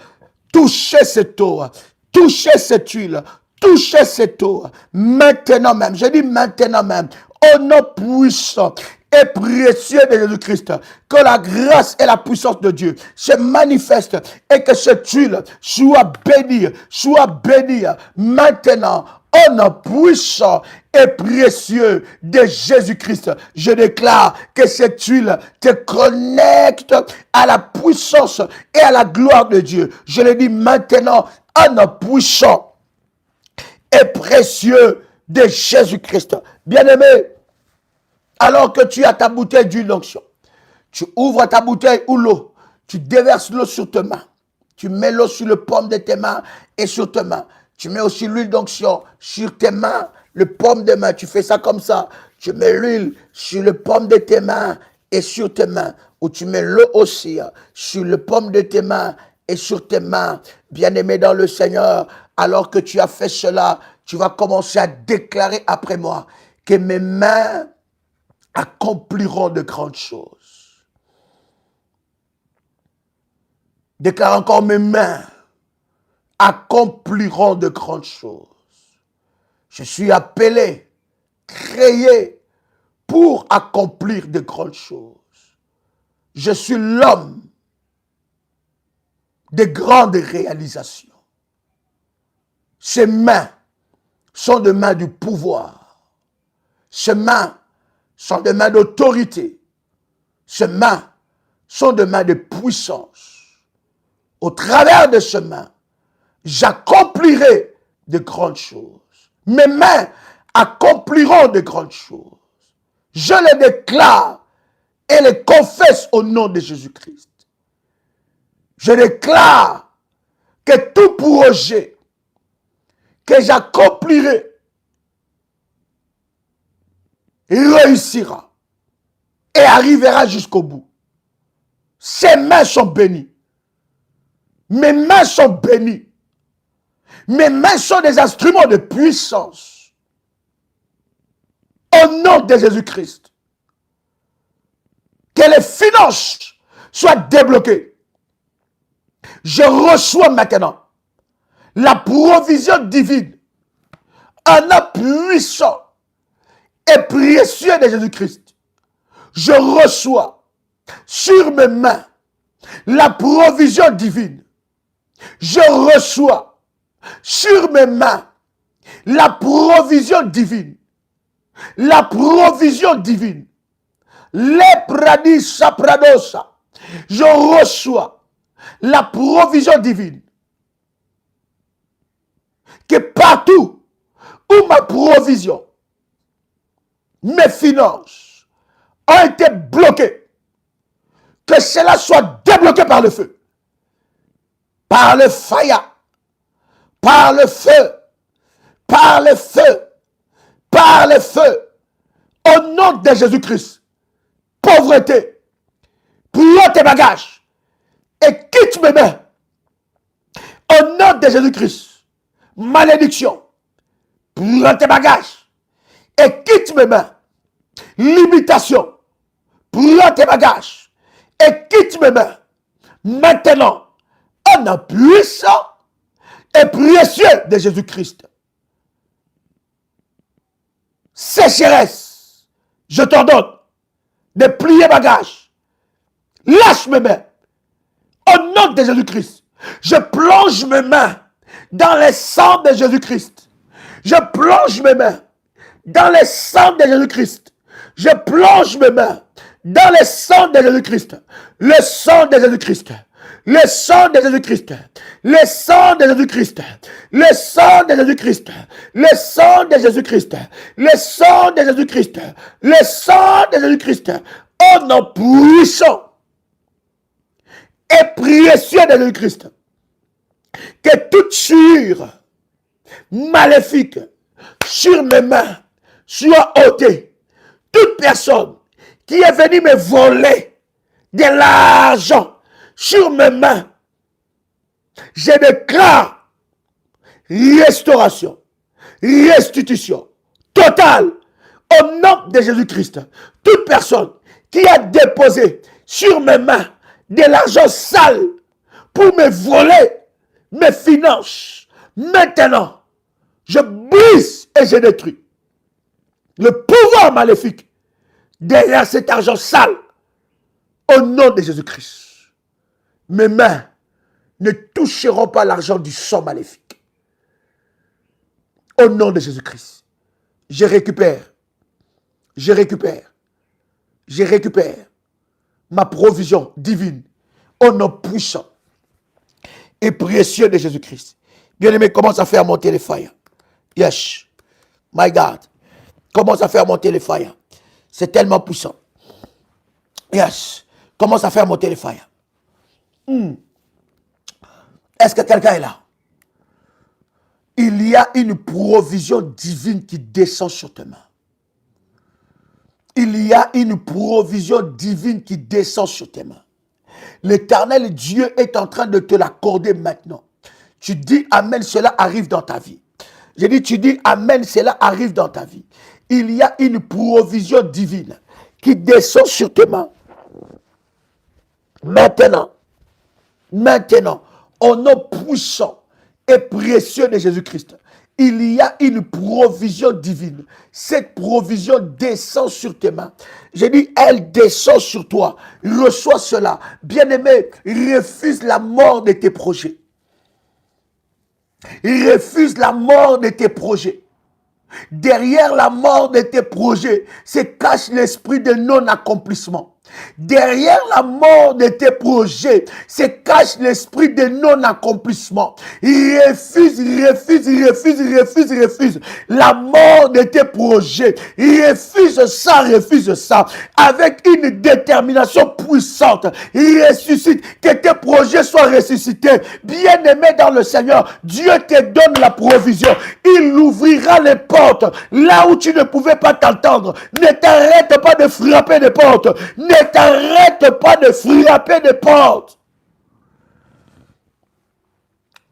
toucher cette eau, toucher cette huile, toucher cette eau, maintenant même, je dis maintenant même, au nom puissant et précieux de Jésus-Christ, que la grâce et la puissance de Dieu se manifestent et que cette huile soit bénie maintenant au nom puissant et précieux de Jésus-Christ. Je déclare que cette huile te connecte à la puissance et à la gloire de Dieu. Je le dis maintenant au nom puissant et précieux de Jésus-Christ. Bien-aimé, alors que tu as ta bouteille d'huile d'onction, tu ouvres ta bouteille ou l'eau, tu déverses l'eau sur tes mains, tu mets l'eau sur le paume de tes mains et sur tes mains. Tu mets aussi l'huile d'onction sur tes mains, le paume des mains. Tu fais ça comme ça. Tu mets l'huile sur le paume de tes mains et sur tes mains. Ou tu mets l'eau aussi sur le paume de tes mains et sur tes mains, bien-aimé dans le Seigneur. Alors que tu as fait cela, tu vas commencer à déclarer après moi que mes mains accompliront de grandes choses. Déclare encore, mes mains accompliront de grandes choses. Je suis appelé, créé pour accomplir de grandes choses. Je suis l'homme de grandes réalisations. Ces mains sont des mains du pouvoir. Ces mains sont des mains d'autorité. Ces mains sont des mains de puissance. Au travers de ces mains, j'accomplirai de grandes choses. Mes mains accompliront de grandes choses. Je les déclare et les confesse au nom de Jésus-Christ. Je déclare que tout projet que j'accomplirai réussira et arrivera jusqu'au bout. Ces mains sont bénies. Mes mains sont bénies. Mes mains sont des instruments de puissance. Au nom de Jésus-Christ. Que les finances soient débloquées. Je reçois maintenant la provision divine, un nom puissant et précieux de Jésus-Christ. Je reçois sur mes mains la provision divine. Je reçois sur mes mains la provision divine. La provision divine. Les pradis sapradosa. Je reçois la provision divine. Que partout où ma provision, mes finances ont été bloquées, que cela soit débloqué par le feu, par le fire, par le feu, par le feu, par le feu, au nom de Jésus-Christ. Pauvreté, prends tes bagages et quitte mes mains. Au nom de Jésus-Christ. Malédiction, prends tes bagages et quitte mes mains. Limitation, prends tes bagages et quitte mes mains. Maintenant, au nom puissant et précieux de Jésus-Christ. Sécheresse, je t'ordonne de plier bagages. Lâche mes mains. Au nom de Jésus-Christ, je plonge mes mains dans le sang de Jésus-Christ. Je plonge mes mains dans le sang de Jésus-Christ. Je plonge mes mains dans le sang de Jésus-Christ. Le sang de Jésus-Christ. Le sang de Jésus-Christ. Le sang de Jésus-Christ. Le sang de Jésus-Christ. Le sang de Jésus-Christ. Le sang de Jésus-Christ. Le sang de Jésus-Christ. Au nom puissant et précieux de Jésus-Christ. Que toute sueur maléfique sur mes mains soit ôtée. Toute personne qui est venue me voler de l'argent sur mes mains, je déclare restauration, restitution totale au nom de Jésus-Christ. Toute personne qui a déposé sur mes mains de l'argent sale pour me voler mes finances, maintenant, je brise et je détruis le pouvoir maléfique derrière cet argent sale au nom de Jésus-Christ. Mes mains ne toucheront pas l'argent du sang maléfique. Au nom de Jésus-Christ, je récupère ma provision divine au nom puissant et précieux de Jésus-Christ. Bien-aimé, commence à faire monter les fire. Yes. My God. Commence à faire monter les fire. C'est tellement puissant. Yes. Commence à faire monter les fire. Est-ce que quelqu'un est là? Il y a une provision divine qui descend sur tes mains. Il y a une provision divine qui descend sur tes mains. L'Éternel Dieu est en train de te l'accorder maintenant. Tu dis Amen, cela arrive dans ta vie. J'ai dit, tu dis Amen, cela arrive dans ta vie. Il y a une provision divine qui descend sur tes mains. Maintenant, au nom puissant et précieux de Jésus-Christ, il y a une provision divine. Cette provision descend sur tes mains. J'ai dit, elle descend sur toi. Reçois cela. Bien-aimé, refuse la mort de tes projets. Refuse la mort de tes projets. Derrière la mort de tes projets se cache l'esprit de non-accomplissement. Derrière la mort de tes projets se cache l'esprit de non-accomplissement. Refuse la mort de tes projets. Refuse ça. Avec une détermination puissante. Ressuscite, que tes projets soient ressuscités. Bien-aimé dans le Seigneur, Dieu te donne la provision. Il ouvrira les portes là où tu ne pouvais pas t'entendre. Ne t'arrête pas de frapper des portes. Ne t'arrête pas de frapper des portes.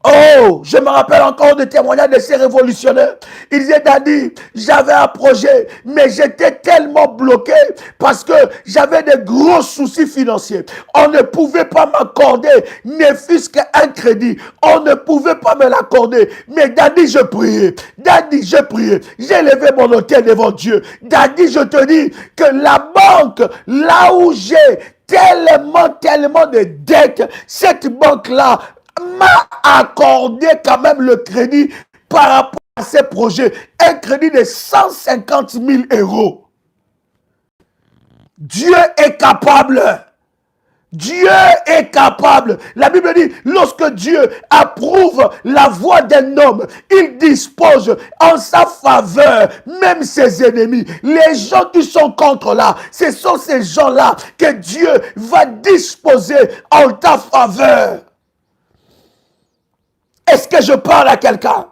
Oh, je me rappelle encore des témoignages de ces révolutionnaires. Ils disaient, Daddy, j'avais un projet, mais j'étais tellement bloqué parce que j'avais des gros soucis financiers. On ne pouvait pas m'accorder ne fût-ce qu'un crédit. On ne pouvait pas me l'accorder. Mais Daddy, je priais. Daddy, je priais. J'ai levé mon hôtel devant Dieu. Daddy, je te dis que la banque, là où j'ai tellement de dettes, cette banque-là m'a accordé quand même le crédit par rapport à ces projets. Un crédit de 150 000 euros. Dieu est capable. Dieu est capable. La Bible dit, lorsque Dieu approuve la voix d'un homme, il dispose en sa faveur même ses ennemis. Les gens qui sont contre là, ce sont ces gens-là que Dieu va disposer en ta faveur. Est-ce que je parle à quelqu'un?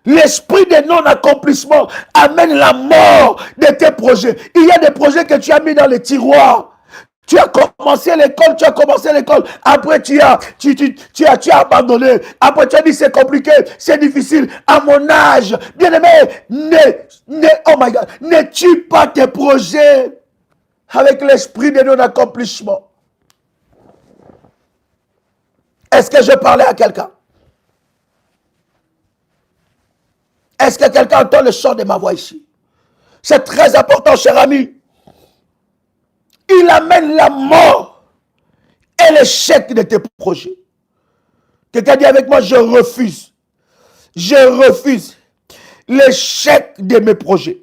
L'esprit de non-accomplissement amène la mort de tes projets. Il y a des projets que tu as mis dans les tiroirs. Tu as commencé l'école, après tu as abandonné, après tu as dit c'est compliqué, c'est difficile, à mon âge. Bien-aimé, oh my God, ne tue pas tes projets avec l'esprit de non-accomplissement. Est-ce que je parlais à quelqu'un? Est-ce que quelqu'un entend le son de ma voix ici? C'est très important, cher ami. Il amène la mort et l'échec de tes projets. Quelqu'un dit avec moi, je refuse. Je refuse l'échec de mes projets.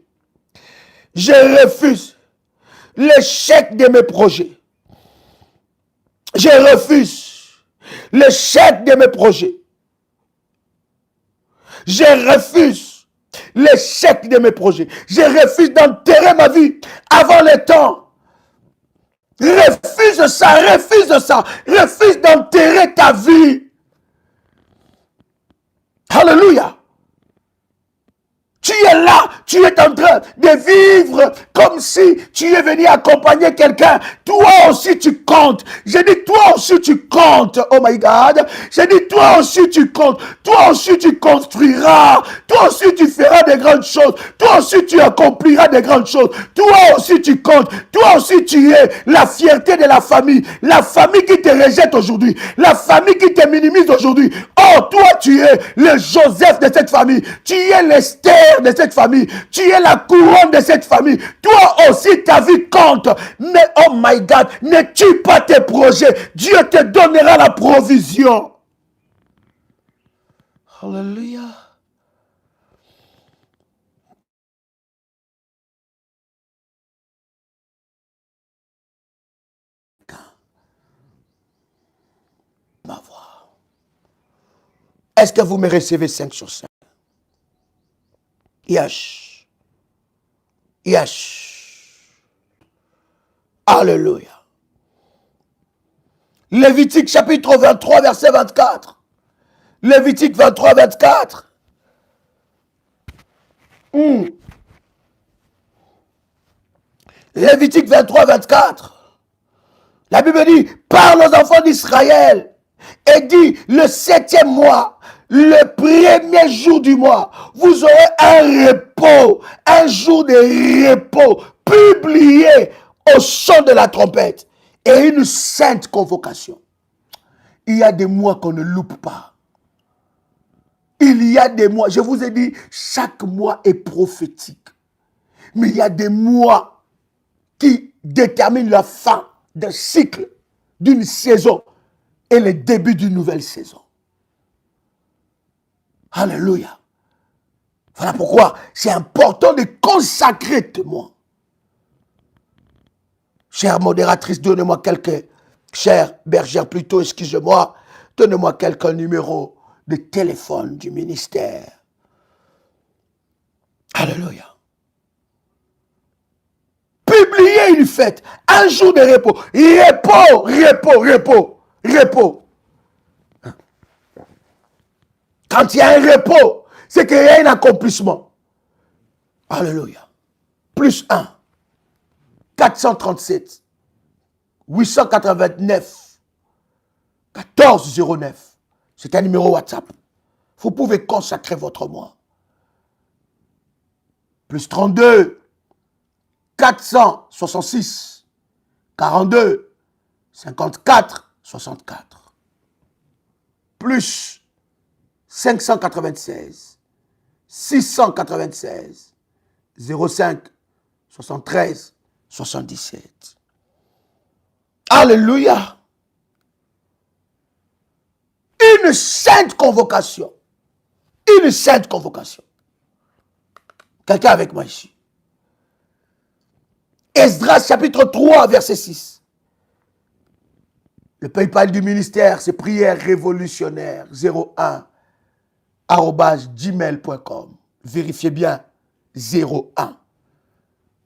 Je refuse l'échec de mes projets. Je refuse l'échec de mes projets. Je refuse l'échec de mes projets. Je refuse d'enterrer ma vie avant le temps. Refuse ça. Refuse d'enterrer ta vie. Alléluia. Tu es là, tu es en train de vivre comme si tu es venu accompagner quelqu'un. Toi aussi tu comptes. J'ai dit toi aussi tu comptes. Oh my God. J'ai dit toi aussi tu comptes. Toi aussi tu construiras. Toi aussi tu feras de grandes choses. Toi aussi tu accompliras de grandes choses. Toi aussi tu comptes. Toi aussi tu es la fierté de la famille. La famille qui te rejette aujourd'hui. La famille qui te minimise aujourd'hui. Oh, toi tu es le Joseph de cette famille. Tu es l'Esther de cette famille, tu es la couronne de cette famille, toi aussi ta vie compte, mais oh my God, ne tue pas tes projets, Dieu te donnera la provision. Alléluia. Ma voix. Est-ce que vous me recevez 5 sur 5? Yes. Yes. Alléluia. Lévitique chapitre 23, verset 24. Lévitique 23, 24. Lévitique 23, 24. La Bible dit, parle aux enfants d'Israël et dit, le 7e mois, le premier jour du mois, vous aurez un repos, un jour de repos, publié au son de la trompette et une sainte convocation. Il y a des mois qu'on ne loupe pas. Il y a des mois, je vous ai dit, chaque mois est prophétique. Mais il y a des mois qui déterminent la fin d'un cycle, d'une saison et le début d'une nouvelle saison. Alléluia. Voilà pourquoi c'est important de consacrer tes mois. Chère modératrice, donnez-moi quelques, chère bergère plutôt, excusez-moi, donnez-moi quelques numéros de téléphone du ministère. Alléluia. Publiez une fête, un jour de repos. Repos, repos, repos, repos. Quand il y a un repos, c'est qu'il y a un accomplissement. Alléluia. Plus 1. 437. 889. 1409. C'est un numéro WhatsApp. Vous pouvez consacrer votre mois. Plus 32. 466, 42, 54, 64. Plus 596, 696, 05, 73, 77. Alléluia. Une sainte convocation. Une sainte convocation. Quelqu'un avec moi ici. Esdras chapitre 3 verset 6. Le PayPal du ministère, c'est prière révolutionnaire 01 @gmail.com. Vérifiez bien 01.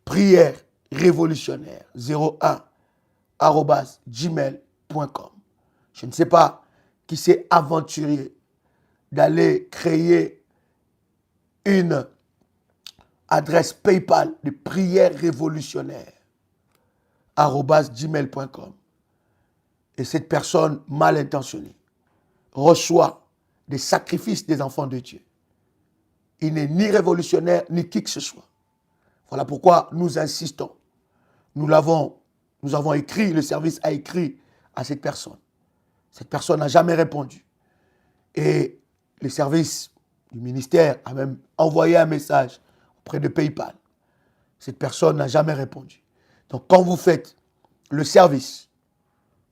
Prière révolutionnaire 01 @gmail.com. Je ne sais pas qui s'est aventuré d'aller créer une adresse PayPal de prière révolutionnaire @gmail.com. Et cette personne mal intentionnée reçoit des sacrifices des enfants de Dieu. Il n'est ni révolutionnaire ni qui que ce soit. Voilà pourquoi nous insistons. Nous avons écrit, le service a écrit à cette personne. Cette personne n'a jamais répondu. Et le service du ministère a même envoyé un message auprès de PayPal. Cette personne n'a jamais répondu. Donc, quand vous faites le service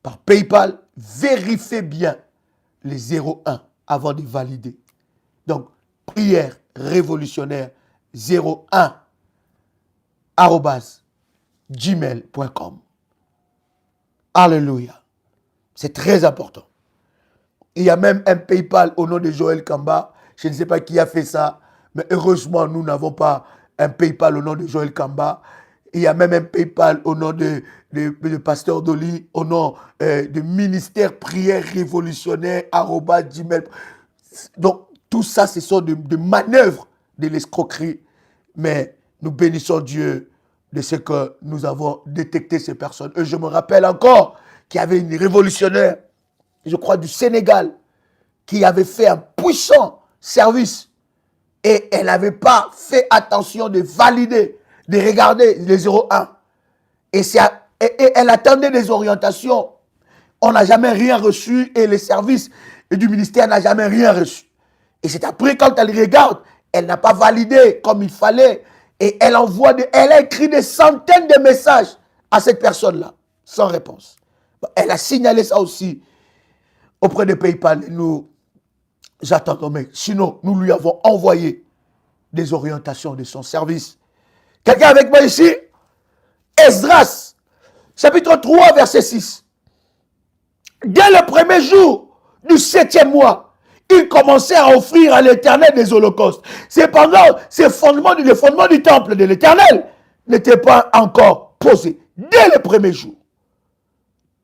par PayPal, vérifiez bien les 01 avant de valider. Donc, prière révolutionnaire 01 @gmail.com. Alléluia. C'est très important. Il y a même un PayPal au nom de Joël Kamba. Je ne sais pas qui a fait ça. Mais heureusement, nous n'avons pas un PayPal au nom de Joël Kamba. Il y a même un PayPal au nom de Pasteur Dolly, au nom de ministère prière révolutionnaire @gmail. Donc, tout ça, ce sont des manœuvres de l'escroquerie. Mais nous bénissons Dieu de ce que nous avons détecté ces personnes. Et je me rappelle encore qu'il y avait une révolutionnaire, je crois du Sénégal, qui avait fait un puissant service. Et elle n'avait pas fait attention de valider, de regarder les 01. Et elle attendait des orientations. On n'a jamais rien reçu et les services du ministère n'ont jamais rien reçu. Et c'est après, quand elle regarde, elle n'a pas validé comme il fallait. Et elle a écrit des centaines de messages à cette personne-là, sans réponse. Elle a signalé ça aussi auprès de PayPal. Et nous attendons, mais sinon, nous lui avons envoyé des orientations de son service. Quelqu'un avec moi ici? Esdras, chapitre 3, verset 6. Dès le premier jour du 7e mois, ils commençaient à offrir à l'Éternel des holocaustes. Cependant, les fondements du temple de l'Éternel n'étaient pas encore posés. Dès le premier jour.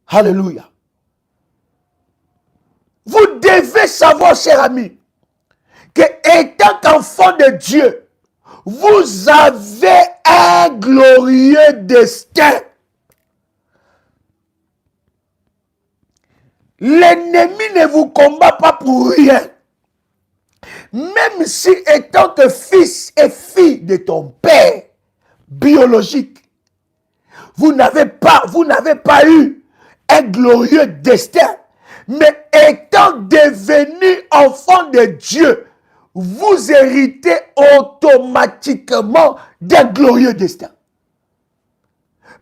Alléluia. Vous devez savoir, cher ami, que étant qu'enfant de Dieu, vous avez un glorieux destin. l'ennemi ne vous combat pas pour rien. Même si étant que fils et fille de ton père biologique, vous n'avez pas eu un glorieux destin, mais étant devenu enfant de Dieu, vous héritez automatiquement d'un glorieux destin.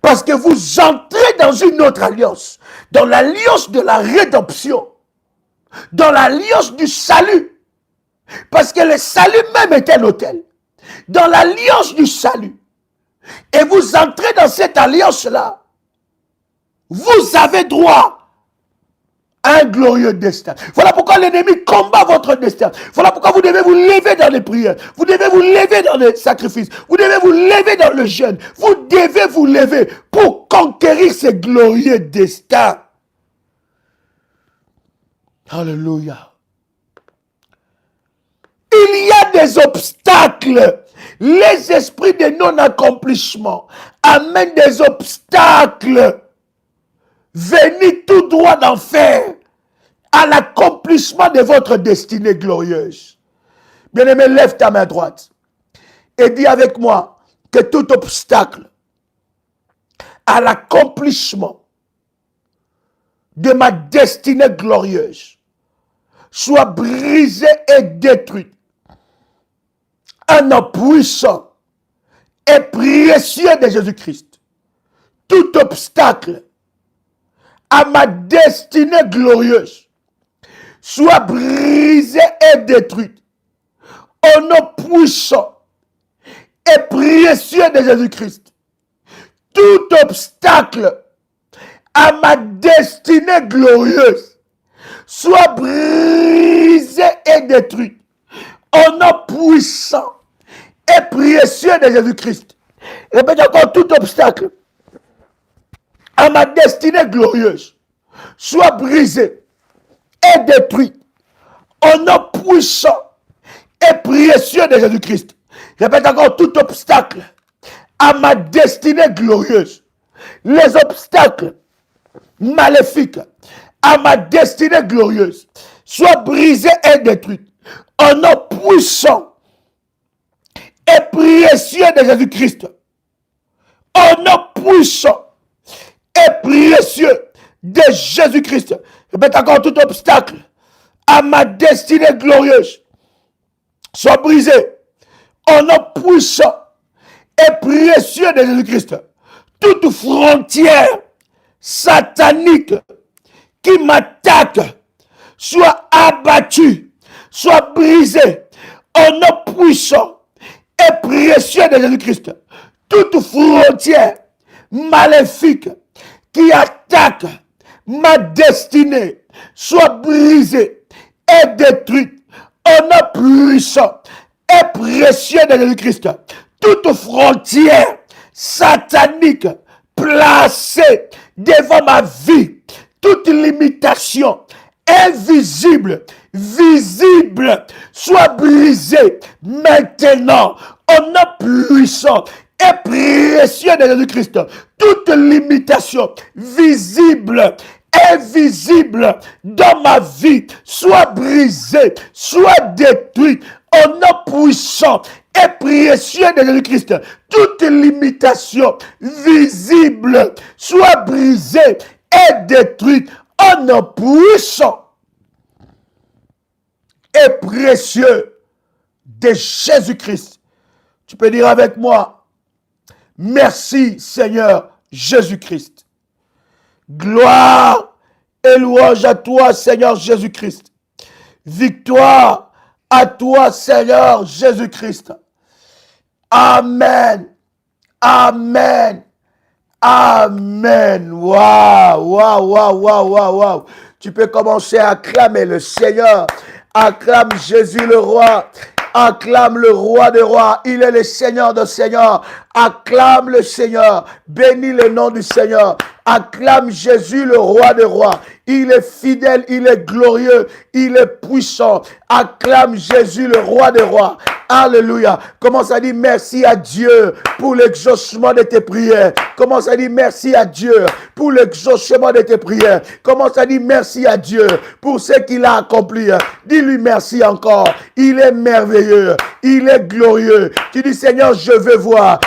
Parce que vous entrez dans une autre alliance, dans l'alliance de la rédemption, dans l'alliance du salut. Parce que le salut même est un hôtel. Dans l'alliance du salut. Et vous entrez dans cette alliance-là. Vous avez droit à un glorieux destin. Voilà pourquoi l'ennemi combat votre destin. Voilà pourquoi vous devez vous lever dans les prières. Vous devez vous lever dans les sacrifices. Vous devez vous lever dans le jeûne. Vous devez vous lever pour conquérir ce glorieux destin. Alléluia. Il y a des obstacles. Les esprits de non-accomplissement amènent des obstacles venus tout droit d'enfer à l'accomplissement de votre destinée glorieuse. Bien-aimé, lève ta main droite et dis avec moi que tout obstacle à l'accomplissement de ma destinée glorieuse soit brisé et détruit en nom puissant et précieux de Jésus-Christ. Tout obstacle à ma destinée glorieuse soit brisé et détruit au nom puissant et précieux de Jésus-Christ. Tout obstacle à ma destinée glorieuse soit brisé et détruit au nom puissant et précieux de Jésus-Christ. Répète encore, tout obstacle à ma destinée glorieuse soit brisé et détruit au nom puissant et précieux de Jésus-Christ. Répète encore, tout obstacle à ma destinée glorieuse, les obstacles maléfiques à ma destinée glorieuse soit brisé et détruit au nom puissant et précieux de Jésus-Christ. Au nom puissant et précieux de Jésus-Christ. Répète encore, tout obstacle à ma destinée glorieuse soit brisé au nom puissant et précieux de Jésus-Christ. Toute frontière satanique qui m'attaque soit abattue, soit brisée au nom puissant et précieux de Jésus-Christ. Toute frontière maléfique qui attaque ma destinée soit brisée et détruite au nom puissant et précieux de Jésus-Christ. Toute frontière satanique placée devant ma vie, toute limitation invisible, visible, soit brisée maintenant au nom puissant et précieux de Jésus-Christ. Toute limitation visible, invisible dans ma vie soit brisée, soit détruite au nom puissant et précieux de Jésus-Christ. Toute limitation visible soit brisée et détruite au nom puissant et précieux de Jésus-Christ. Tu peux dire avec moi, merci Seigneur Jésus-Christ. Gloire et louange à toi Seigneur Jésus-Christ. Victoire à toi Seigneur Jésus-Christ. Amen. Amen. Amen. Waouh, waouh, waouh, waouh, waouh, waouh. Tu peux commencer à acclamer le Seigneur. Acclame Jésus le roi. Acclame le roi des rois. Il est le Seigneur des seigneurs. Acclame le Seigneur. Bénis le nom du Seigneur. Acclame Jésus, le roi des rois. Il est fidèle, il est glorieux, il est puissant. Acclame Jésus, le roi des rois. Alléluia. Commence à dire merci à Dieu pour l'exaucement de tes prières. Commence à dire merci à Dieu pour l'exaucement de tes prières. Commence à dire merci à Dieu pour ce qu'il a accompli. Dis-lui merci encore. Il est merveilleux. Il est glorieux. Tu dis Seigneur, je veux voir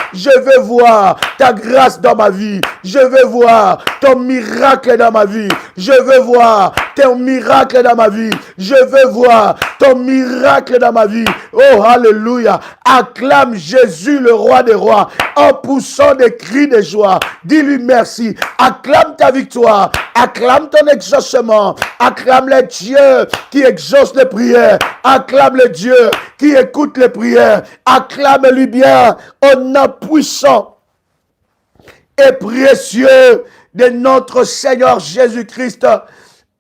ta grâce dans ma vie. Je veux voir ton miracle dans ma vie. Je veux voir ton miracle dans ma vie. Je veux voir ton miracle dans ma vie. Oh, alléluia. Acclame Jésus, le roi des rois, en poussant des cris de joie. Dis-lui merci. Acclame ta victoire. Acclame ton exaucement. Acclame le Dieu qui exauce les prières. Acclame le Dieu qui écoute les prières. Acclame-lui bien au nom puissant et précieux de notre Seigneur Jésus-Christ.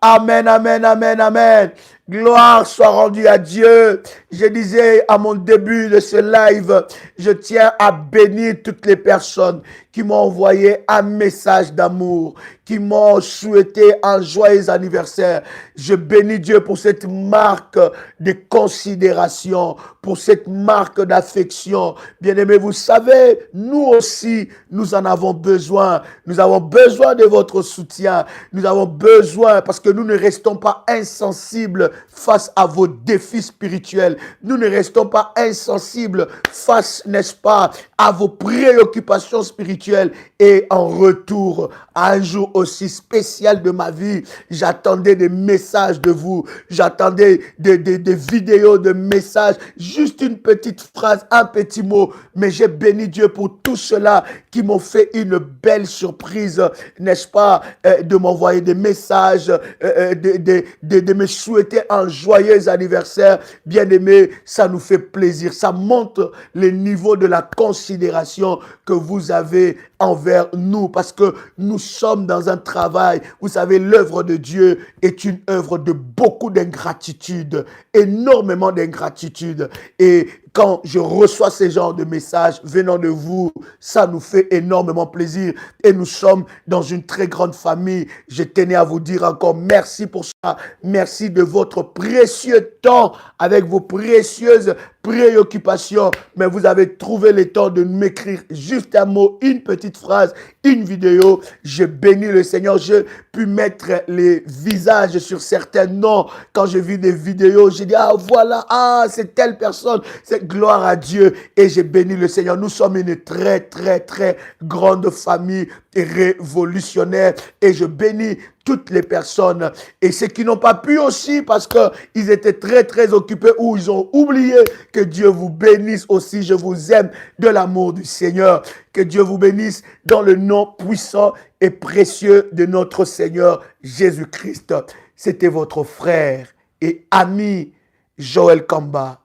Amen, amen, amen, amen. Gloire soit rendue à Dieu. Je disais à mon début de ce live, je tiens à bénir toutes les personnes qui m'ont envoyé un message d'amour, qui m'ont souhaité un joyeux anniversaire. Je bénis Dieu pour cette marque de considération, pour cette marque d'affection. Bien-aimés, vous savez, nous aussi, nous en avons besoin. Nous avons besoin de votre soutien. Nous avons besoin, parce que nous ne restons pas insensibles face à vos défis spirituels. Nous ne restons pas insensibles face, n'est-ce pas, à vos préoccupations spirituelles. Et en retour, à un jour aussi spécial de ma vie, j'attendais des messages de vous. J'attendais des vidéos, de messages, juste une petite phrase, un petit mot. Mais j'ai béni Dieu pour tout cela qui m'ont fait une belle surprise, n'est-ce pas, de m'envoyer des messages, de me souhaiter un joyeux anniversaire. Bien-aimé, ça nous fait plaisir. Ça montre le niveau de la considération que vous avez envers nous, parce que nous sommes dans un travail. Vous savez, l'œuvre de Dieu est une œuvre de beaucoup d'ingratitude, énormément d'ingratitude. Et quand je reçois ces genres de messages venant de vous, ça nous fait énormément plaisir. Et nous sommes dans une très grande famille. Je tenais à vous dire encore merci pour ça. Merci de votre précieux temps avec vos précieuses préoccupations. Mais vous avez trouvé le temps de m'écrire juste un mot, une petite phrase, une vidéo. Je bénis le Seigneur. Je pu mettre les visages sur certains noms. Quand j'ai vu des vidéos, j'ai dit, ah voilà, ah c'est telle personne. C'est gloire à Dieu. Et j'ai béni le Seigneur. Nous sommes une très, très, très grande famille révolutionnaire. Et je bénis toutes les personnes et ceux qui n'ont pas pu aussi parce qu'ils étaient très très occupés ou ils ont oublié. Que Dieu vous bénisse aussi. Je vous aime de l'amour du Seigneur. Que Dieu vous bénisse dans le nom puissant et précieux de notre Seigneur Jésus-Christ. C'était votre frère et ami Joël Kamba,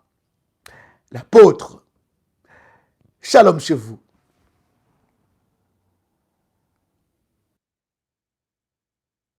l'apôtre. Shalom chez vous.